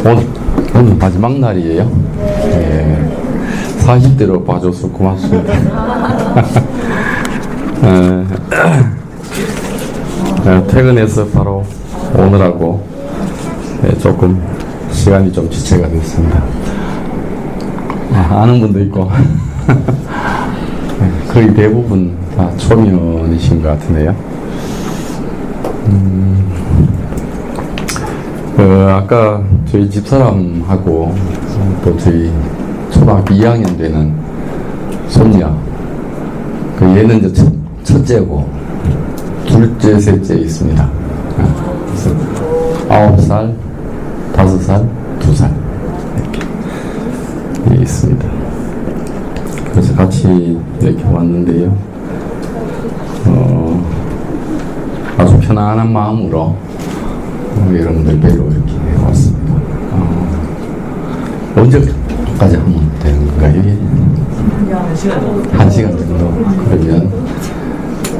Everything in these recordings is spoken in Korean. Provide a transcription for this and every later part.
오늘 마지막 날이에요. 예. 40대로 봐줘서 고맙습니다. 퇴근해서 바로 오느라고 조금 시간이 좀 지체가 됐습니다. 아는 분도 있고 거의 대부분 다 초면이신 것 같은데요. 아까 저희 집사람하고 또 저희 초등학교 2학년 되는 손녀, 얘는 이제 첫째고 둘째, 셋째 있습니다. 그래서 9살, 5살, 2살 이렇게 있습니다. 그래서 같이 이렇게 왔는데요. 아주 편안한 마음으로 여러분들 뵈러 이렇게 왔습니다. 언제까지 하면 되는 건가요, 이게? 1시간 정도. 그러면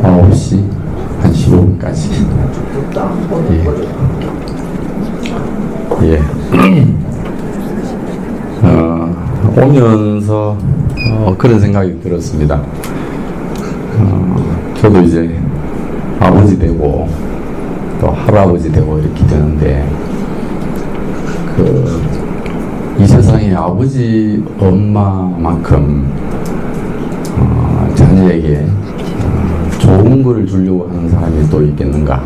9시 한 15분까지. 예. 오면서 그런 생각이 들었습니다. 저도 이제 아버지 되고 또 할아버지 되고 이렇게 되는데 이 세상에 아버지 엄마만큼 자녀에게 좋은 거를 주려고 하는 사람이 또 있겠는가?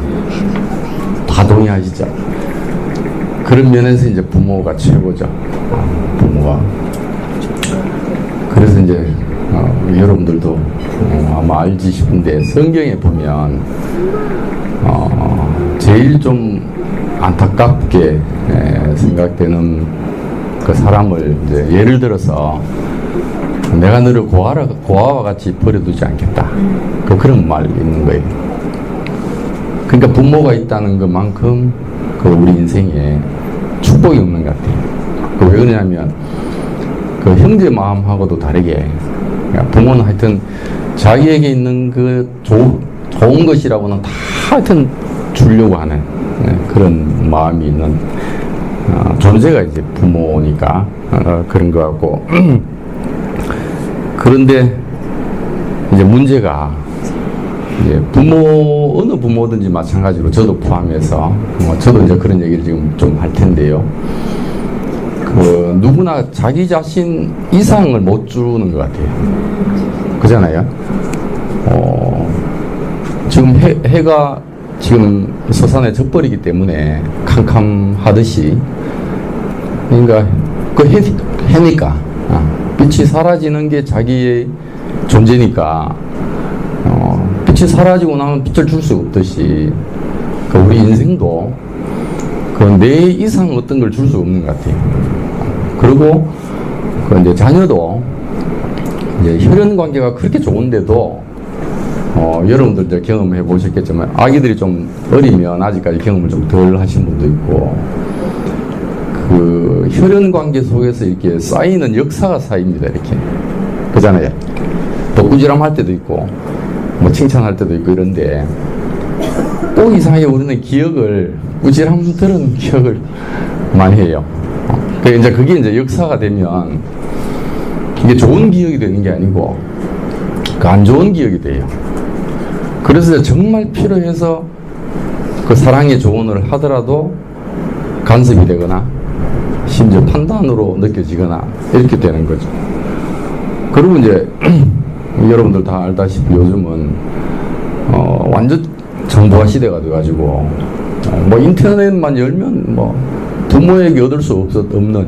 다 동의하시죠? 그런 면에서 이제 부모가 최고죠. 부모가. 그래서 이제 여러분들도 아마 알지 싶은데 성경에 보면 제일 좀 안타깝게 생각되는 그 사람을 이제 예를 들어서 내가 너를 고아와 같이 버려두지 않겠다. 그런 말이 있는 거예요. 그러니까 부모가 있다는 것만큼 우리 인생에 축복이 없는 것 같아요. 왜 그러냐면 형제 마음하고도 다르게 부모는 하여튼 자기에게 있는 좋은 것이라고는 다 하여튼 주려고 하는 그런 마음이 있는 존재가 이제 부모니까 그런 거 같고 그런데 이제 문제가 이제 어느 부모든지 마찬가지로 저도 포함해서 저도 이제 그런 얘기를 지금 좀 할 텐데요. 누구나 자기 자신 이상을 못 주는 것 같아요. 그잖아요. 지금 해가 지금 서산에 져버리기 때문에 캄캄하듯이 그러니까 해니까 빛이 사라지는 게 자기의 존재니까 빛이 사라지고 나면 빛을 줄 수 없듯이 우리 인생도 내 이상 어떤 걸 줄 수 없는 것 같아요. 그리고 이제 자녀도 이제 혈연 관계가 그렇게 좋은데도 여러분들 이제 경험해 보셨겠지만 아기들이 좀 어리면 아직까지 경험을 좀 덜 하신 분도 있고 혈연 관계 속에서 이렇게 쌓이는 역사가 쌓입니다. 이렇게 그잖아요. 또 꾸지람 할 때도 있고 뭐 칭찬할 때도 있고 이런데 꼭 이상하게 우리는 꾸지람 들은 기억을 많이 해요. 이제 그게 이제 역사가 되면 이게 좋은 기억이 되는 게 아니고 안 좋은 기억이 돼요. 그래서 정말 필요해서 사랑의 조언을 하더라도 간섭이 되거나 심지어 판단으로 느껴지거나 이렇게 되는 거죠. 그리고 이제 여러분들 다 알다시피 요즘은 완전 정보화 시대가 돼가지고 뭐 인터넷만 열면 뭐 부모에게 얻을 수 없는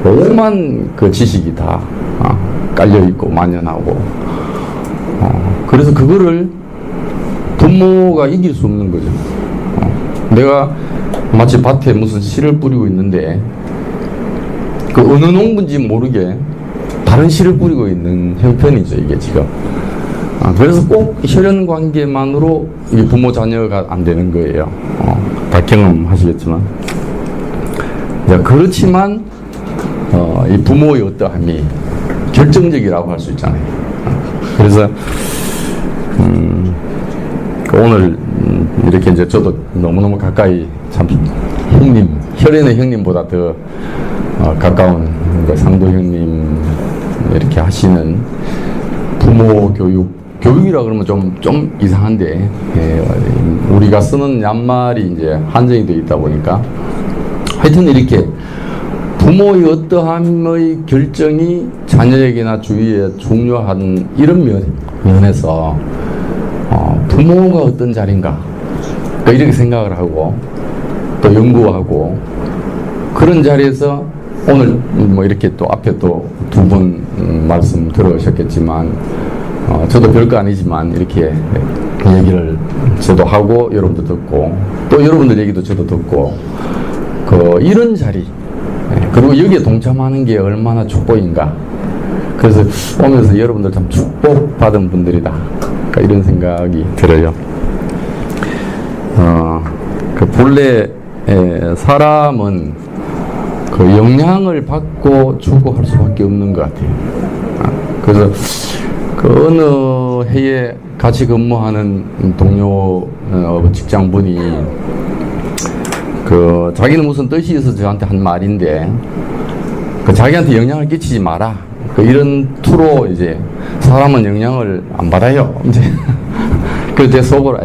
오만 지식이 다 깔려있고 만연하고 그래서 그거를 부모가 이길 수 없는 거죠. 내가 마치 밭에 무슨 씨를 뿌리고 있는데 어느 농부인지 모르게 다른 씨를 뿌리고 있는 형편이죠, 이게 지금. 그래서 꼭 혈연 관계만으로 이 부모 자녀가 안 되는 거예요. 다 경험하시겠지만. 그렇지만 이 부모의 어떠함이 결정적이라고 할 수 있잖아요. 그래서 오늘 이렇게 이제 저도 너무너무 가까이 참 형님 혈연의 형님보다 더 가까운 상도 형님 이렇게 하시는 부모 교육이라 그러면 좀 이상한데, 우리가 쓰는 낱말이 이제 한정이 되어 있다 보니까 하여튼 이렇게 부모의 어떠함의 결정이 자녀에게나 주위에 중요한 이런 면에서 부모가 어떤 자리인가 이렇게 생각을 하고 또 연구하고 그런 자리에서 오늘 뭐 이렇게 또 앞에 또 두 분 말씀 들으셨겠지만 저도 별거 아니지만 이렇게 얘기를 저도 하고 여러분도 듣고 또 여러분들 얘기도 저도 듣고 이런 자리 그리고 여기에 동참하는 게 얼마나 축복인가. 그래서 오면서 여러분들 참 축복받은 분들이다 이런 생각이 들어요. 본래 사람은 영향을 받고 주고 할 수밖에 없는 것 같아요. 그래서 어느 해에 같이 근무하는 동료 직장분이 자기는 무슨 뜻이 있어서 저한테 한 말인데 자기한테 영향을 끼치지 마라 이런 투로 이제 사람은 영향을 안 받아요 이제. 그래서 제 속으로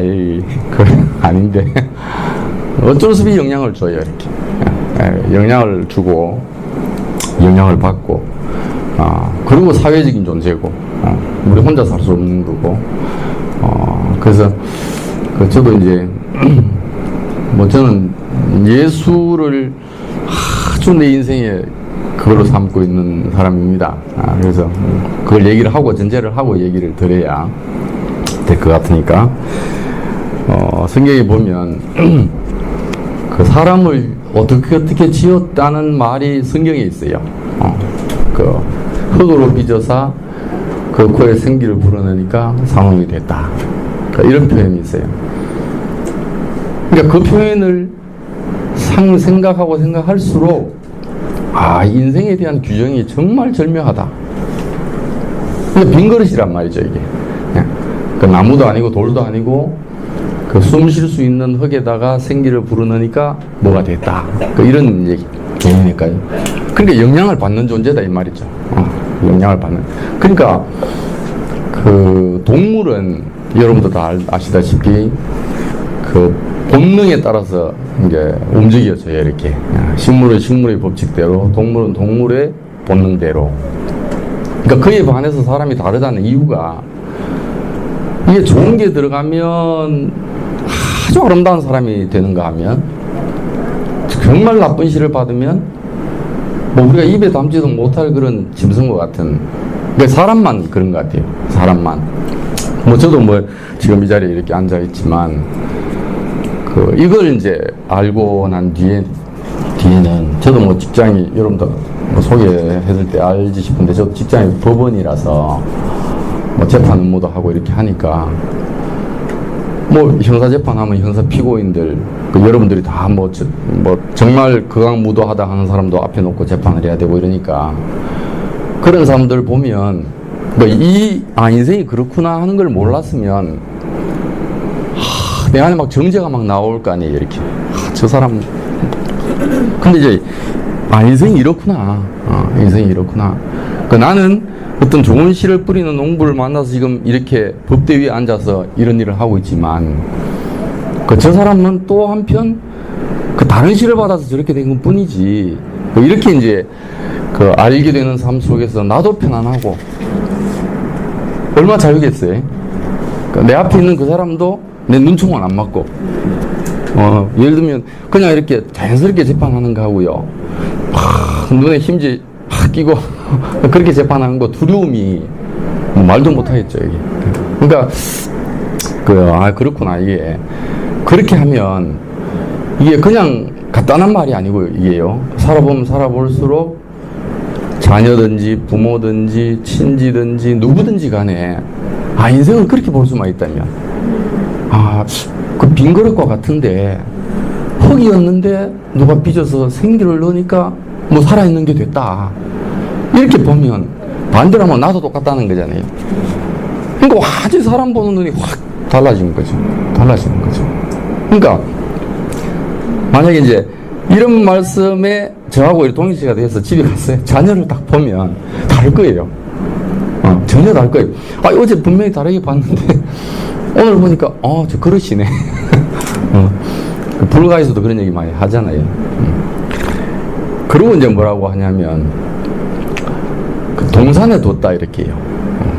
아닌데 어쩔 수 없이 영향을 줘요 이렇게. 영향을 주고 영향을 받고 그리고 사회적인 존재고 우리 혼자 살 수 없는 거고 그래서 저도 이제 뭐 저는 예수를 아주 내 인생에 그걸로 삼고 있는 사람입니다. 그래서 그걸 얘기를 하고 전제를 하고 얘기를 드려야 될 것 같으니까 성경에 보면 사람을 어떻게 지었다는 말이 성경에 있어요. 흙으로 빚어서 코에 생기를 불어넣으니까 상홍이 됐다. 이런 표현이 있어요. 그러니까 그 표현을 생각하고 생각할수록 인생에 대한 규정이 정말 절묘하다. 그러니까 빈 그릇이란 말이죠 이게. 나무도 아니고 돌도 아니고 숨 쉴 수 있는 흙에다가 생기를 불어넣으니까 뭐가 됐다. 이런 얘기니까요. 그러니까 영향을 받는 존재다 이 말이죠. 영향을 받는. 그러니까 동물은 여러분도 다 아시다시피 본능에 따라서 이제 움직여져요 이렇게. 식물은 식물의 법칙대로, 동물은 동물의 본능대로. 그러니까 그에 반해서 사람이 다르다는 이유가 이게 좋은 게 들어가면 아주 아름다운 사람이 되는가 하면 정말 나쁜 시를 받으면 뭐 우리가 입에 담지도 못할 그런 짐승과 같은. 그러니까 사람만 그런 것 같아요. 사람만. 뭐 저도 뭐 지금 이 자리에 이렇게 앉아 있지만 이걸 이제 알고 난 뒤에는 저도 뭐 직장이 여러분들 뭐 소개해줄 때 알지 싶은데 저도 직장이 법원이라서 뭐 재판 업무도 하고 이렇게 하니까 뭐 형사재판하면 형사 피고인들 여러분들이 다 뭐 정말 극악무도하다 하는 사람도 앞에 놓고 재판을 해야 되고 이러니까 그런 사람들 보면 인생이 그렇구나 하는 걸 몰랐으면 내 안에 막 정죄가 막 나올 거 아니에요 이렇게. 저 사람 근데 이제 인생이 이렇구나. 인생이 이렇구나. 나는 어떤 좋은 씨를 뿌리는 농부를 만나서 지금 이렇게 법대 위에 앉아서 이런 일을 하고 있지만 저 사람은 또 한편 다른 씨를 받아서 저렇게 된 것 뿐이지. 이렇게 이제 알게 되는 삶 속에서 나도 편안하고 얼마나 자유겠어요. 내 앞에 있는 그 사람도 내 눈총은 안 맞고 예를 들면 그냥 이렇게 자연스럽게 재판하는 거 하고요. 눈에 힘지 팍 끼고 그렇게 재판하는 거 두려움이 말도 못하겠죠 이게. 그러니까 그렇구나 이게. 그렇게 하면 이게 그냥 간단한 말이 아니고 이게요. 살아보면 살아볼수록 자녀든지 부모든지 친지든지 누구든지 간에 인생을 그렇게 볼 수만 있다면 그 빈 그릇과 같은데 흙이었는데 누가 빚어서 생기를 넣으니까 뭐 살아있는 게 됐다. 이렇게 보면 반대로 하면 나도 똑같다는 거잖아요. 그러니까 완전히 사람 보는 눈이 확 달라지는 거죠. 달라지는 거죠. 그러니까 만약에 이제 이런 말씀에 저하고 동일시가 돼서 집에 갔어요. 자녀를 딱 보면 다를 거예요. 전혀 다를 거예요. 어제 분명히 다르게 봤는데 오늘 보니까 저 그러시네. 불가에서도 그런 얘기 많이 하잖아요. 그리고 이제 뭐라고 하냐면 그 동산에 뒀다 이렇게 해요.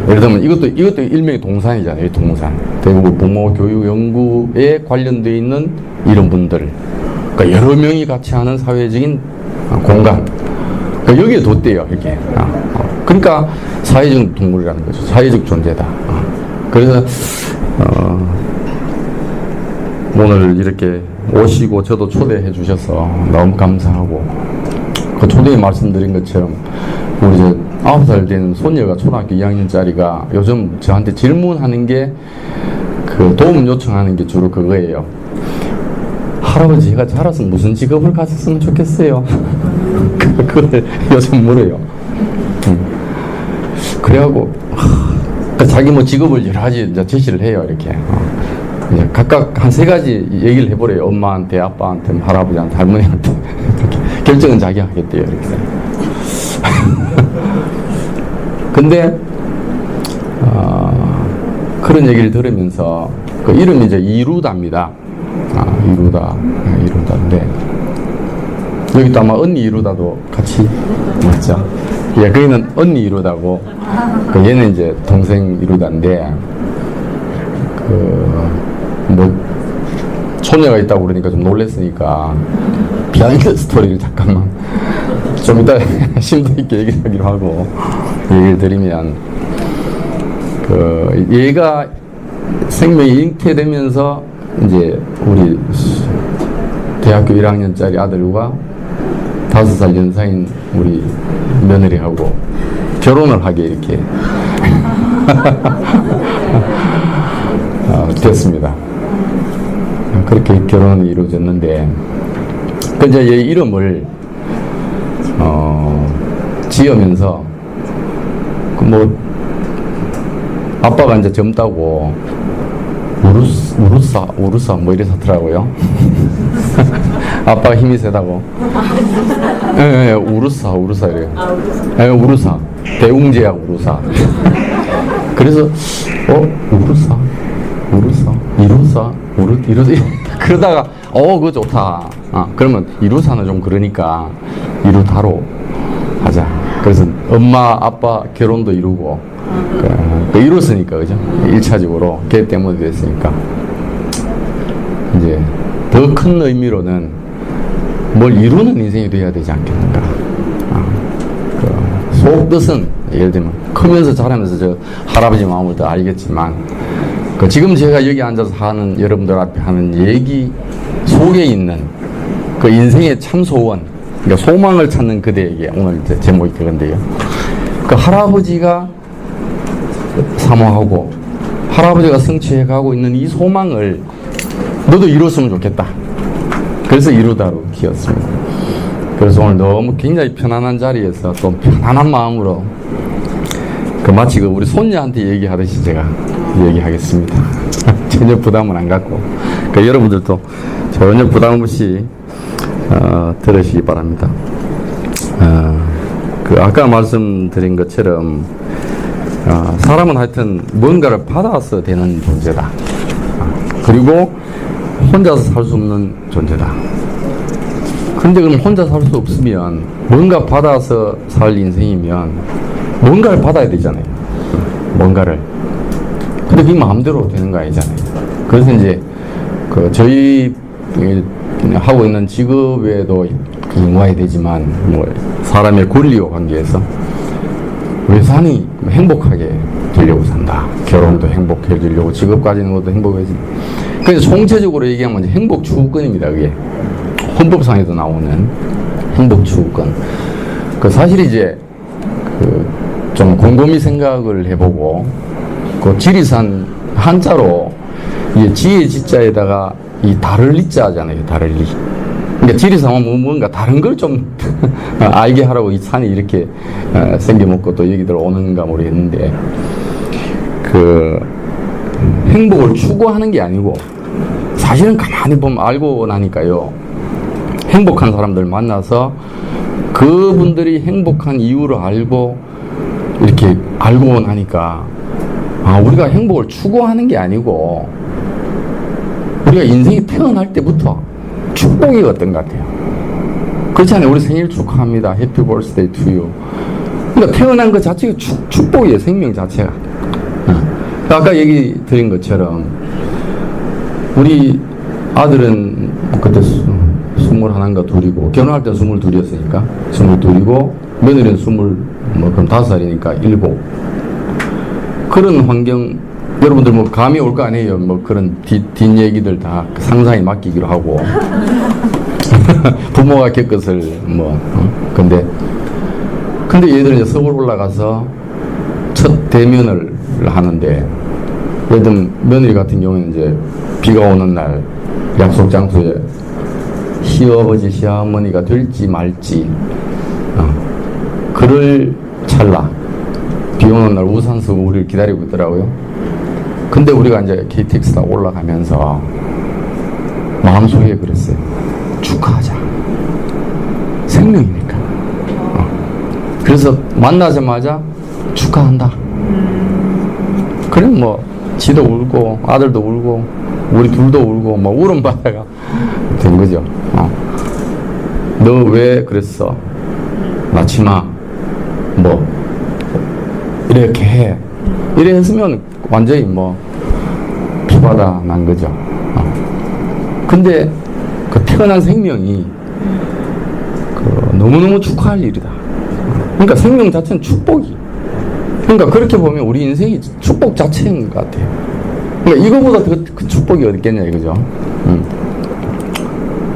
예를 들면 이것도 일명의 동산이잖아요. 동산. 대부분 부모 교육 연구에 관련되어 있는 이런 분들, 그러니까 여러 명이 같이 하는 사회적인 공간, 그러니까 여기에 뒀대요. 이렇게. 그러니까 사회적 동물이라는 거죠. 사회적 존재다. 그래서 오늘 이렇게 오시고 저도 초대해 주셔서 너무 감사하고, 그 초대에 말씀드린 것처럼 우리 9살 된 손녀가 초등학교 2학년짜리가 요즘 저한테 질문하는 게 그 도움 요청하는 게 주로 그거예요. 할아버지, 제가 자라서 무슨 직업을 가졌으면 좋겠어요. 그걸 요즘 물어요. 그래갖고 자기 뭐 직업을 여러 가지 이제 제시를 해요. 이렇게 이제 각각 한 3가지 얘기를 해버려요. 엄마한테, 아빠한테, 할아버지한테, 할머니한테. 이렇게 결정은 자기가 하겠대요. 이렇게. 근데 그런 얘기를 들으면서 그 이름이 이제 이루다입니다. 이루다인데 여기 또 아마 언니 이루다도 같이 맞죠? 예, 거기는 언니 이루다고, 그 얘는 이제 동생 이루다인데, 뭐 소녀가 있다고 그러니까 좀 놀랬으니까 비하인드 스토리를 잠깐만 좀 이따 심도 있게 얘기를 하기로 하고 얘기를 드리면, 얘가 생명이 잉태되면서 이제 우리 대학교 1학년짜리 아들과 5살 연상인 우리 며느리하고 결혼을 하게 이렇게 됐습니다. 그렇게 결혼이 이루어졌는데, 그 이제 얘 이름을 지으면서 뭐 아빠가 이제 젊다고 우루사 뭐 이래서 하더라고요. 아빠가 힘이 세다고. 예, 우루사 이래요. 예, 우루사. 대웅제약 우루사. 그래서 이루사 그러다가 그거 좋다. 그러면 이루사는 좀 그러니까 이루다로 하자. 그래서 엄마 아빠 결혼도 이루고 이뤘으니까, 그죠? 1차적으로 걔 때문에 됐으니까 이제 더 큰 의미로는 뭘 이루는 인생이 돼야 되지 않겠는가. 속 뜻은 예를 들면 크면서 자라면서 저 할아버지 마음을 더 알겠지만, 지금 제가 여기 앉아서 하는, 여러분들 앞에 하는 얘기 속에 있는 그 인생의 참 소원, 그러니까 소망을 찾는 그대에게, 오늘 제목이 그건데요. 그 할아버지가 사모하고 할아버지가 성취해 가고 있는 이 소망을 너도 이뤘으면 좋겠다. 그래서 이루다로 키웠습니다. 그래서 오늘 너무 굉장히 편안한 자리에서 또 편안한 마음으로 마치 우리 손녀한테 얘기하듯이 제가 얘기하겠습니다. 전혀 부담은 안 갖고, 여러분들도 전혀 부담 없이 들으시기 바랍니다. 아까 말씀드린 것처럼 사람은 하여튼 뭔가를 받아서 되는 존재다. 그리고 혼자서 살 수 없는 존재다. 근데 그럼 혼자 살 수 없으면, 뭔가 받아서 살 인생이면 뭔가를 받아야 되잖아요. 뭔가를. 근데 그게 마음대로 되는 거 아니잖아요. 그래서 이제 저희 하고 있는 직업에도 연관이 되지만, 뭐 사람의 권리와 관계에서 외산이 행복하게 되려고 산다. 결혼도 행복해지려고, 직업 가지는 것도 행복해지고. 그래서 총체적으로 얘기하면 이제 행복 추구권입니다. 그게 헌법상에도 나오는 행복 추구권. 사실 이제 좀 곰곰이 생각을 해보고, 지리산 한자로 이 지혜 지자에다가 이 다를 리자잖아요. 다를 리. 그러니까 지리산은 뭔가 다른 걸 좀 알게 하라고 이 산이 이렇게 생겨먹고 또 여기들 오는가 모르겠는데, 행복을 추구하는 게 아니고, 사실은 가만히 보면 알고 나니까요, 행복한 사람들 만나서 그분들이 행복한 이유를 알고 이렇게 알고 나니까 우리가 행복을 추구하는 게 아니고 우리가 인생이 태어날 때부터 축복이 어떤 것 같아요. 그렇잖아요. 우리 생일 축하합니다. 해피 버스데이 투 유. 그러니까 태어난 것 자체가 축복이에요. 생명 자체가. 아까 얘기 드린 것처럼 우리 아들은 그때 21인가 둘이고 결혼할 때 22이었으니까 22이고 며느리는 그럼 5살이니까 7. 그런 환경 여러분들 뭐 감이 올 거 아니에요. 뭐 그런 뒷얘기들 다 상상에 맡기기로 하고 부모가 겪었을 근데 얘들은 이제 서울 올라가서 첫 대면을 하는데 예를 들면 며느리 같은 경우는 이제 비가 오는 날 약속 장소에 시아버지 시어머니가 될지 말지 그럴 찰나 비 오는 날 우산 쓰고 우리를 기다리고 있더라고요. 근데 우리가 이제 KTX 타고 올라가면서 마음속에 그랬어요. 축하하자. 생명이니까. 그래서 만나자마자 축하한다. 그래 뭐 지도 울고 아들도 울고 우리 둘도 울고 뭐 울음 바다가 된 거죠. 너 왜 그랬어? 나치마 뭐 이렇게 해. 이래 했으면 완전히 피바다 난 거죠. 근데 그 태어난 생명이 너무너무 축하할 일이다. 그러니까 생명 자체는 축복이. 그러니까 그렇게 보면 우리 인생이 축복 자체인 것 같아요. 그러니까 이거보다 그 축복이 어디 있겠냐 이거죠.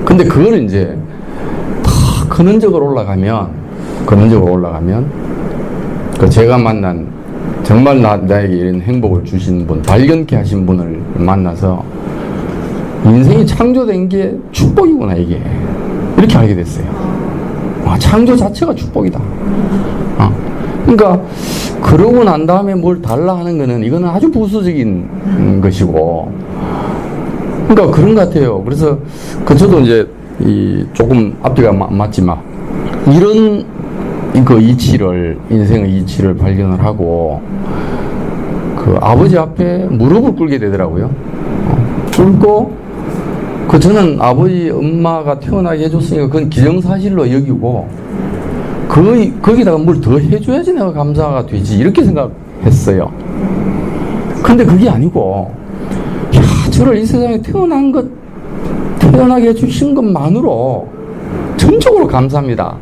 근데 그걸 이제 더 근원적으로 올라가면 그 제가 만난 정말 나에게 이런 행복을 주신 분, 발견케 하신 분을 만나서 인생이 창조된 게 축복이구나 이게 이렇게 알게 됐어요. 창조 자체가 축복이다. 그러니까 그러고 난 다음에 뭘 달라 하는 거는 이거는 아주 부수적인 것이고 그러니까 그런 것 같아요. 그래서 저도 이제 조금 앞뒤가 맞지만 이런 인생의 이치를 발견을 하고 그 아버지 앞에 무릎을 꿇게 되더라고요. 꿇고 저는 아버지 엄마가 태어나게 해줬으니까 그건 기정사실로 여기고 거기다가 뭘 더 해줘야지 내가 감사가 되지 이렇게 생각했어요. 근데 그게 아니고 저를 이 세상에 태어나게 해주신 것만으로 전적으로 감사합니다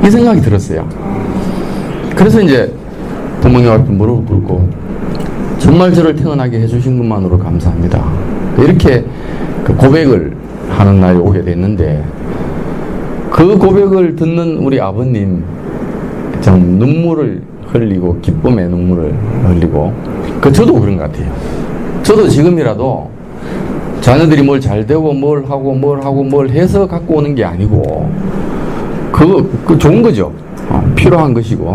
이 생각이 들었어요. 그래서 이제 부모님 앞에 무릎을 꿇고 정말 저를 태어나게 해주신 것만으로 감사합니다 이렇게 그 고백을 하는 날이 오게 됐는데 그 고백을 듣는 우리 아버님 참 눈물을 흘리고 기쁨의 눈물을 흘리고 저도 그런 것 같아요. 저도 지금이라도 자녀들이 뭘 잘 되고 뭘 하고 뭘 해서 갖고 오는 게 아니고 그거 좋은 거죠. 필요한 것이고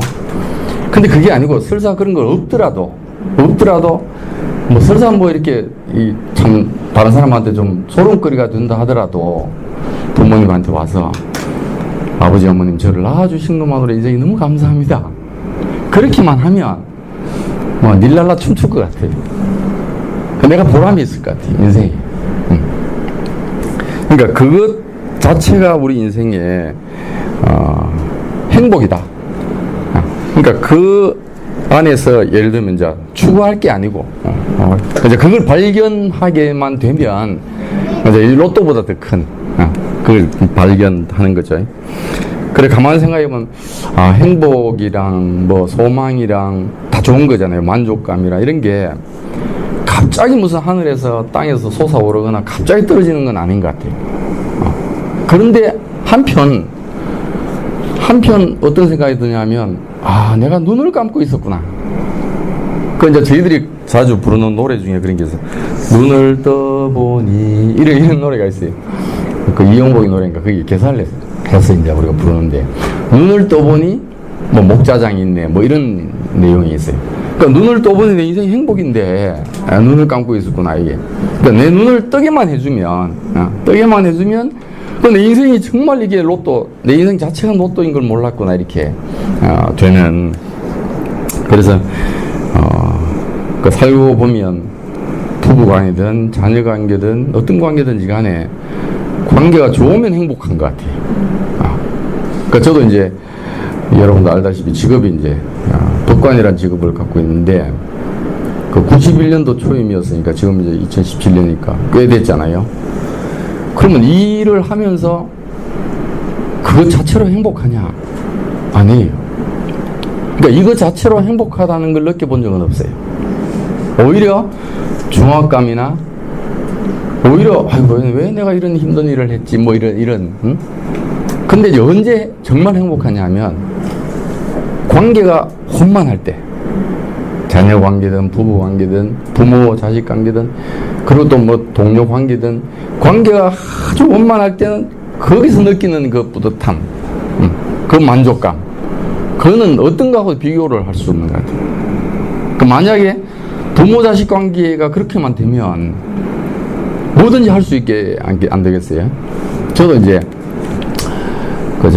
근데 그게 아니고 설사 그런 걸 없더라도 설사 이렇게 참 다른 사람한테 좀 소름거리가 된다 하더라도 부모님한테 와서 아버지 어머님 저를 낳아주신 것만으로 인생이 너무 감사합니다 그렇게만 하면 닐랄라 춤출 것 같아요. 내가 보람이 있을 것 같아요 인생이. 그러니까 그것 자체가 우리 인생의 행복이다. 그러니까 그 안에서 예를 들면 이제 추구할 게 아니고 이제 그걸 발견하게만 되면 이제 로또보다 더 큰 그걸 발견하는 거죠. 그래 가만히 생각해보면 행복이랑 소망이랑 다 좋은 거잖아요. 만족감이랑 이런 게 갑자기 무슨 하늘에서 땅에서 솟아오르거나 갑자기 떨어지는 건 아닌 것 같아요. 그런데 한편 어떤 생각이 드냐면 내가 눈을 감고 있었구나. 그 이제 저희들이 자주 부르는 노래 중에 그런 게 있어요. 눈을 떠보니 이런 노래가 있어요. 그 이영복의 노래인가 거기 개사를 해서 이제 우리가 부르는데 눈을 떠보니 목자장이 있네 이런 내용이 있어요. 그러니까 눈을 떠보니 내 인생이 행복인데 눈을 감고 있었구나 이게. 그러니까 내 눈을 뜨게만 해주면 내 인생이 정말 이게 로또, 내 인생 자체가 로또인 걸 몰랐구나, 이렇게, 되는. 그래서, 그 살고 보면, 부부 관계든, 자녀 관계든, 어떤 관계든지 간에, 관계가 좋으면 행복한 것 같아요. 그러니까 저도 이제, 여러분도 알다시피 직업이 이제, 법관이라는 직업을 갖고 있는데, 그 91년도 초임이었으니까, 지금 이제 2017년이니까 꽤 됐잖아요. 그러면 이 일을 하면서 그것 자체로 행복하냐? 아니에요. 그러니까 이거 자체로 행복하다는 걸 느껴본 적은 없어요. 오히려 중압감이나 오히려 아이고 왜 내가 이런 힘든 일을 했지 뭐 이런 응? 근데 이제 언제 정말 행복하냐 하면 관계가 혼만할 때 자녀 관계든 부부 관계든 부모 자식 관계든 그리고 또 뭐 동료 관계든 관계가 아주 원만할 때는 거기서 느끼는 그 뿌듯함, 그 만족감, 그거는 어떤 거하고 비교를 할 수 없는 것 같아요. 그 만약에 부모 자식 관계가 그렇게만 되면 뭐든지 할 수 있게 안 되겠어요? 저도 이제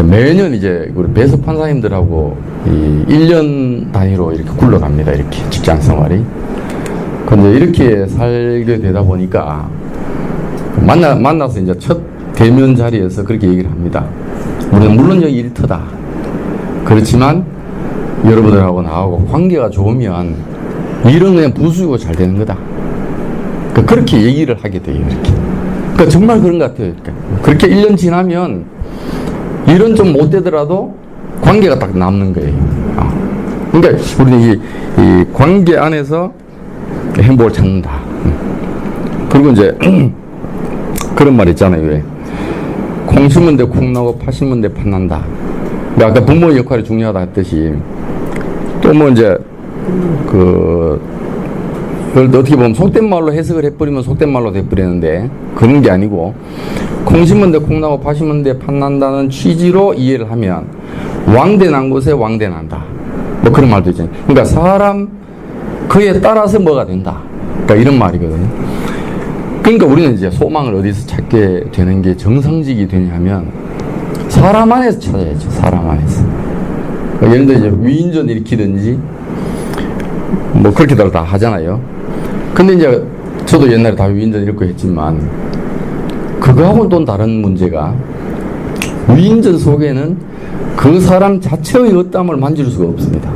매년 이제 우리 배석 판사님들하고 이 1년 단위로 이렇게 굴러갑니다. 이렇게 직장 생활이. 근데 이렇게 살게 되다 보니까 만나서 이제 첫 대면 자리에서 그렇게 얘기를 합니다. 우리는 물론 여기 일터다. 그렇지만 여러분들하고 나하고 관계가 좋으면 일은 그냥 부수고 잘 되는 거다. 그러니까 그렇게 얘기를 하게 돼요. 이렇게. 그러니까 정말 그런 것 같아요. 그렇게 1년 지나면 일은 좀 못 되더라도 관계가 딱 남는 거예요. 그러니까 우리는 이 관계 안에서 행복을 찾는다. 그리고 이제 그런 말 있잖아요. 왜? 콩 심은 데 콩 나고 파 심은 데 팥 난다. 아까 부모의 역할이 중요하다 했듯이 또 뭐 이제 그걸 어떻게 보면 속된 말로 해석을 해버리면 속된 말로 돼버리는데 그런 게 아니고 콩 심은 데 콩 나고 파 심은 데 팥 난다는 취지로 이해를 하면 왕대 난 곳에 왕대 난다. 뭐 그런 말도 있잖아요. 그러니까 사람 그에 따라서 뭐가 된다. 그러니까 이런 말이거든요. 그러니까 우리는 이제 소망을 어디서 찾게 되는 게 정상직이 되냐면 사람 안에서 찾아야죠. 사람 안에서. 그러니까 예를 들어 이제 위인전 일으키든지 뭐 그렇게들 다 하잖아요. 근데 이제 저도 옛날에 다 위인전 일으키고 했지만 그거하고는 또 다른 문제가 위인전 속에는 그 사람 자체의 어떠함을 만질 수가 없습니다.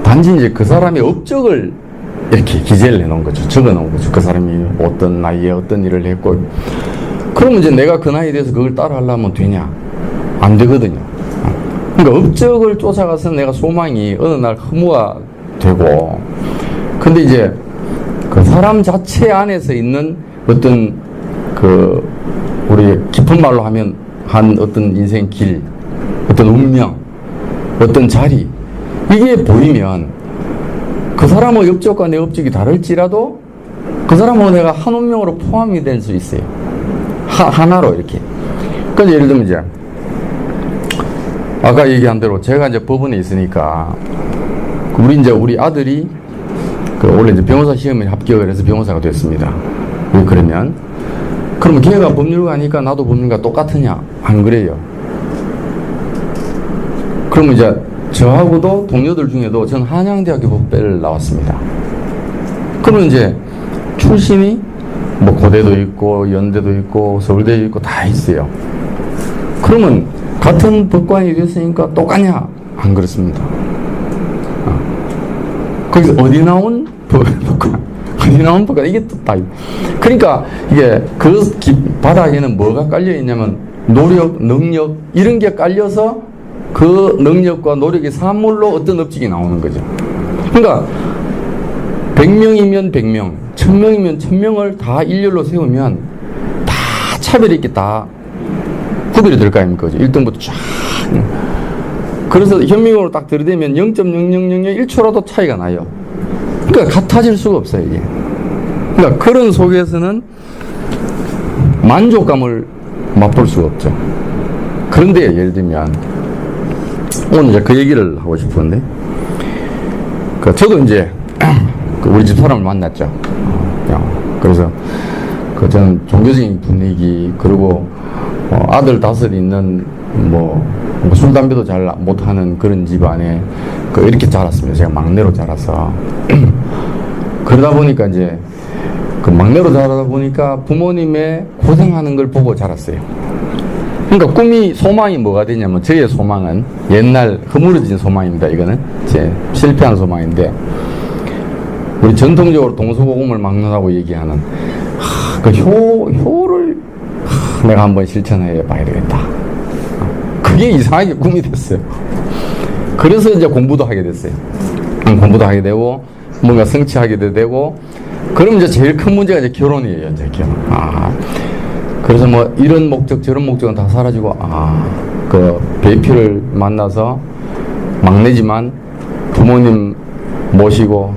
단지 이제 그 사람의 업적을 이렇게 기재를 해놓은 거죠. 적어 놓은 거죠. 그 사람이 어떤 나이에 어떤 일을 했고. 그러면 이제 내가 그 나이에 대해서 그걸 따라 하려면 되냐? 안 되거든요. 그러니까 업적을 쫓아가서 내가 소망이 어느 날 허무가 되고. 근데 이제 그 사람 자체 안에서 있는 어떤 그 우리 깊은 말로 하면 한 어떤 인생 길, 어떤 운명, 어떤 자리, 이게 보이면 그 사람의 업적과 내 업적이 다를지라도 그 사람하고 내가 한 운명으로 포함이 될 수 있어요. 하나로 이렇게. 그래서 예를 들면 이제 아까 얘기한 대로 제가 이제 법원에 있으니까 우리 아들이 원래 이제 변호사 시험에 합격을 해서 변호사가 됐습니다. 왜 그러면 걔가 법률가니까 나도 법률가 똑같으냐? 안 그래요. 그러면 이제 저하고도 동료들 중에도 전 한양대학교 법대를 나왔습니다. 그러면 이제 출신이 뭐 고대도 있고 연대도 있고 서울대도 있고 다 있어요. 그러면 같은 법관이 됐으니까 똑같냐? 안 그렇습니다. 거기서 어디 나온 법관? 어디 나온 법관? 이게 또 다. 그러니까 이게 그 바닥에는 뭐가 깔려 있냐면 노력, 능력 이런 게 깔려서 그 능력과 노력의 산물로 어떤 업적이 나오는 거죠. 그러니까 100명이면 100명, 1000명이면 1000명을 다 일렬로 세우면 다 차별이 있게 다 구별이 될 거 아닙니까? 1등부터 쫙. 그래서 현명으로 딱 들이대면 0.00001초라도 차이가 나요. 그러니까 같아질 수가 없어요, 이게. 그러니까 그런 속에서는 만족감을 맛볼 수가 없죠. 그런데 예를 들면 오늘 이제 그 얘기를 하고 싶은데 저도 이제 우리 집 사람을 만났죠. 그래서 저는 종교적인 분위기 그리고 아들 5 있는 술, 담배도 잘 못하는 그런 집안에 이렇게 자랐습니다. 제가 막내로 자라서. 그러다 보니까 이제 막내로 자라다 보니까 부모님의 고생하는 걸 보고 자랐어요. 그러니까 소망이 뭐가 되냐면, 저의 소망은 옛날 허물어진 소망입니다. 이거는 제 실패한 소망인데, 우리 전통적으로 동서고금을 막론하고 얘기하는 그 효를 내가 한번 실천해 봐야 되겠다. 그게 이상하게 꿈이 됐어요. 그래서 이제 공부도 하게 됐어요. 공부도 하게 되고, 뭔가 성취하게 되고, 그럼 이제 제일 큰 문제가 이제 결혼이에요. 이제 결혼. 그래서 이런 목적, 저런 목적은 다 사라지고, 배필을 만나서 막내지만 부모님 모시고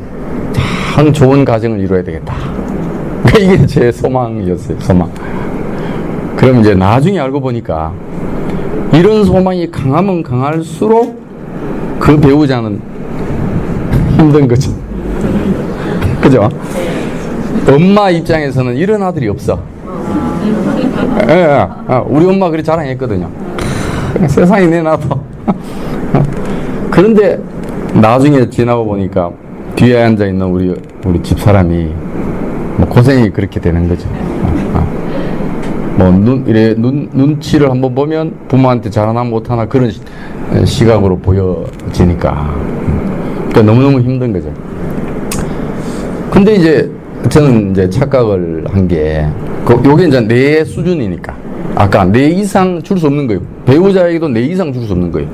참 좋은 가정을 이루어야 되겠다. 이게 제 소망이었어요. 소망. 그럼 이제 나중에 알고 보니까 이런 소망이 강하면 강할수록 그 배우자는 힘든 거죠. 그죠? 엄마 입장에서는 이런 아들이 없어. 우리 엄마 그렇게 자랑했거든요. 세상에 내놔둬. 그런데 나중에 지나고 보니까 뒤에 앉아있는 우리 집사람이 고생이 그렇게 되는 거죠. 눈치를 한번 보면 부모한테 잘하나 못하나 그런 시각으로 보여지니까. 그러니까 너무너무 힘든 거죠. 근데 이제 저는 이제 착각을 한 게, 요게 이제 내 수준이니까. 아까 내 이상 줄 수 없는 거예요. 배우자에게도 내 이상 줄 수 없는 거예요.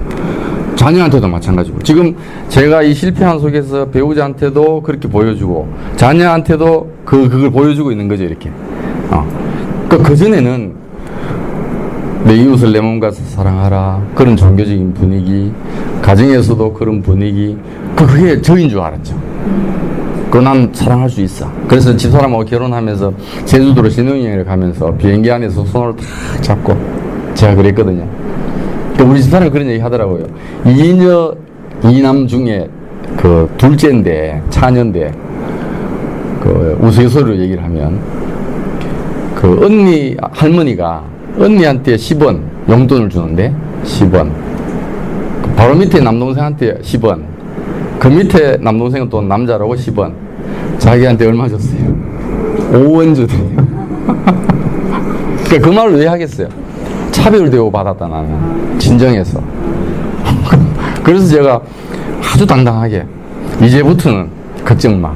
자녀한테도 마찬가지고. 지금 제가 이 실패한 속에서 배우자한테도 그렇게 보여주고, 자녀한테도 그걸 보여주고 있는 거죠, 이렇게. 그전에는 내 이웃을 내 몸과 사랑하라. 그런 종교적인 분위기, 가정에서도 그런 분위기, 그게 저인 줄 알았죠. 난 사랑할 수 있어. 그래서 집사람하고 결혼하면서 제주도로 신혼여행을 가면서 비행기 안에서 손을 탁 잡고 제가 그랬거든요. 우리 집사람이 그런 얘기 하더라고요. 이남 중에 둘째인데, 차녀인데, 우스갯소리로 얘기를 하면, 언니, 할머니가 언니한테 10원 용돈을 주는데, 10원. 바로 밑에 남동생한테 10원. 그 밑에 남동생은 또 남자라고 10원. 자기한테 얼마 줬어요? 5원 주대요. 그 말을 왜 하겠어요? 차별대우 받았다, 나는. 진정해서. 그래서 제가 아주 당당하게, 이제부터는 걱정 마.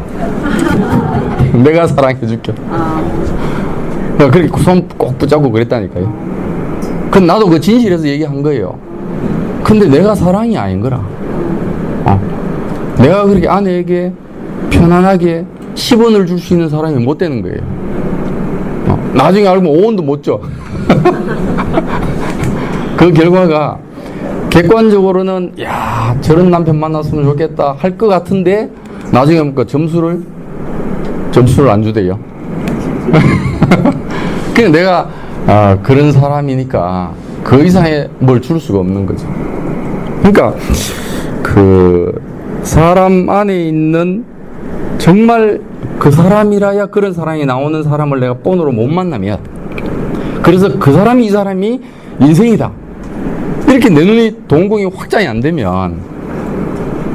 내가 사랑해줄게. 그렇게 손 꼭 붙잡고 그랬다니까요. 근데 나도 그 진실에서 얘기한 거예요. 근데 내가 사랑이 아닌 거라. 내가 그렇게 아내에게 편안하게 10원을 줄 수 있는 사람이 못 되는 거예요. 나중에 알고 5원도 못 줘. 그 결과가 객관적으로는 저런 남편 만났으면 좋겠다 할 것 같은데, 나중에 보니까 점수를 안 주대요. 그냥 내가 그런 사람이니까 그 이상의 뭘 줄 수가 없는 거죠. 그러니까 사람 안에 있는 정말 그 사람이라야 그런 사람이 나오는 사람을 내가 본으로 못 만나면, 그래서 그 사람이 이 사람이 인생이다 이렇게 내 눈이 동공이 확장이 안 되면,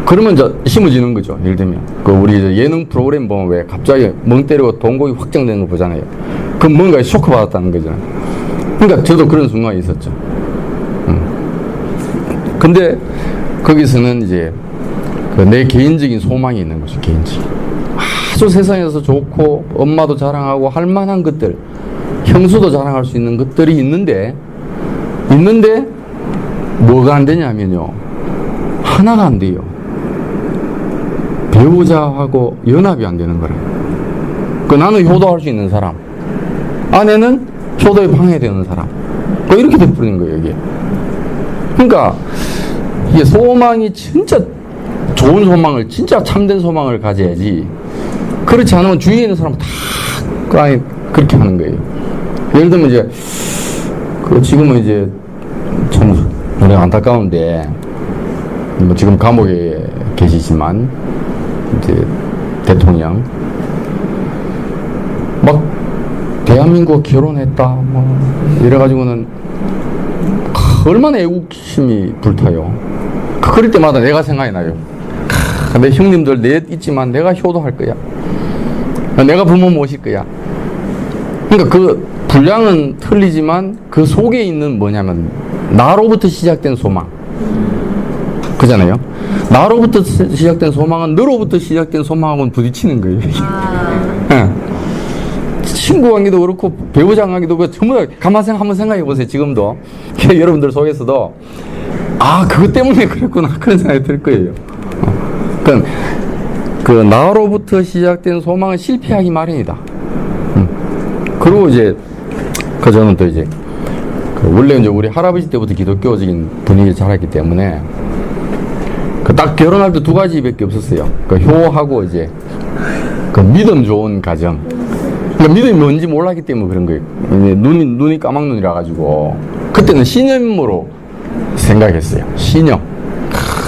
그러면 이제 심어지는 거죠. 예를 들면 우리 예능 프로그램 보면 왜 갑자기 멍 때리고 동공이 확장되는 거 보잖아요. 그럼 뭔가 쇼크 받았다는 거잖아요. 그러니까 저도 그런 순간이 있었죠. 근데 거기서는 이제 내 개인적인 소망이 있는 거죠. 개인적인 아주 세상에서 좋고 엄마도 자랑하고 할 만한 것들, 형수도 자랑할 수 있는 것들이 있는데 뭐가 안 되냐면요, 하나가 안 돼요. 배우자하고 연합이 안 되는 거라. 나는 효도할 수 있는 사람, 아내는 효도에 방해되는 사람, 이렇게 돼버리는 거예요, 이게. 그러니까 이게 소망이 진짜 좋은 소망을, 진짜 참된 소망을 가져야지. 그렇지 않으면 주위에 있는 사람 다 그렇게 하는 거예요. 예를 들면 이제 지금은 이제 참 안타까운데, 지금 감옥에 계시지만 이제 대통령 막 대한민국 결혼했다 이래가지고는 얼마나 애국심이 불타요. 그럴 때마다 내가 생각이 나요. 내 형님들 내 있지만 내가 효도할 거야. 내가 부모 모실 거야. 그러니까 그 분량은 틀리지만 그 속에 있는 뭐냐면 나로부터 시작된 소망. 그잖아요. 나로부터 시작된 소망은 너로부터 시작된 소망하고는 부딪히는 거예요. 친구 관계도 그렇고 배우자 관계도 그렇고 전부 다 가만히 한번 생각해 보세요. 지금도 여러분들 속에서도 그것 때문에 그랬구나 그런 생각이 들 거예요. 그러니까 그 나로부터 시작된 소망은 실패하기 마련이다. 그리고 이제 저는 또 이제 원래 이제 우리 할아버지 때부터 기독교적인 분위기를 자랐기 때문에 딱 결혼할 때 두 가지밖에 없었어요. 효하고 이제 믿음 좋은 가정. 그러니까 믿음이 뭔지 몰랐기 때문에 그런 거예요. 눈이 까막눈이라 가지고 그때는 신념으로 생각했어요. 신념.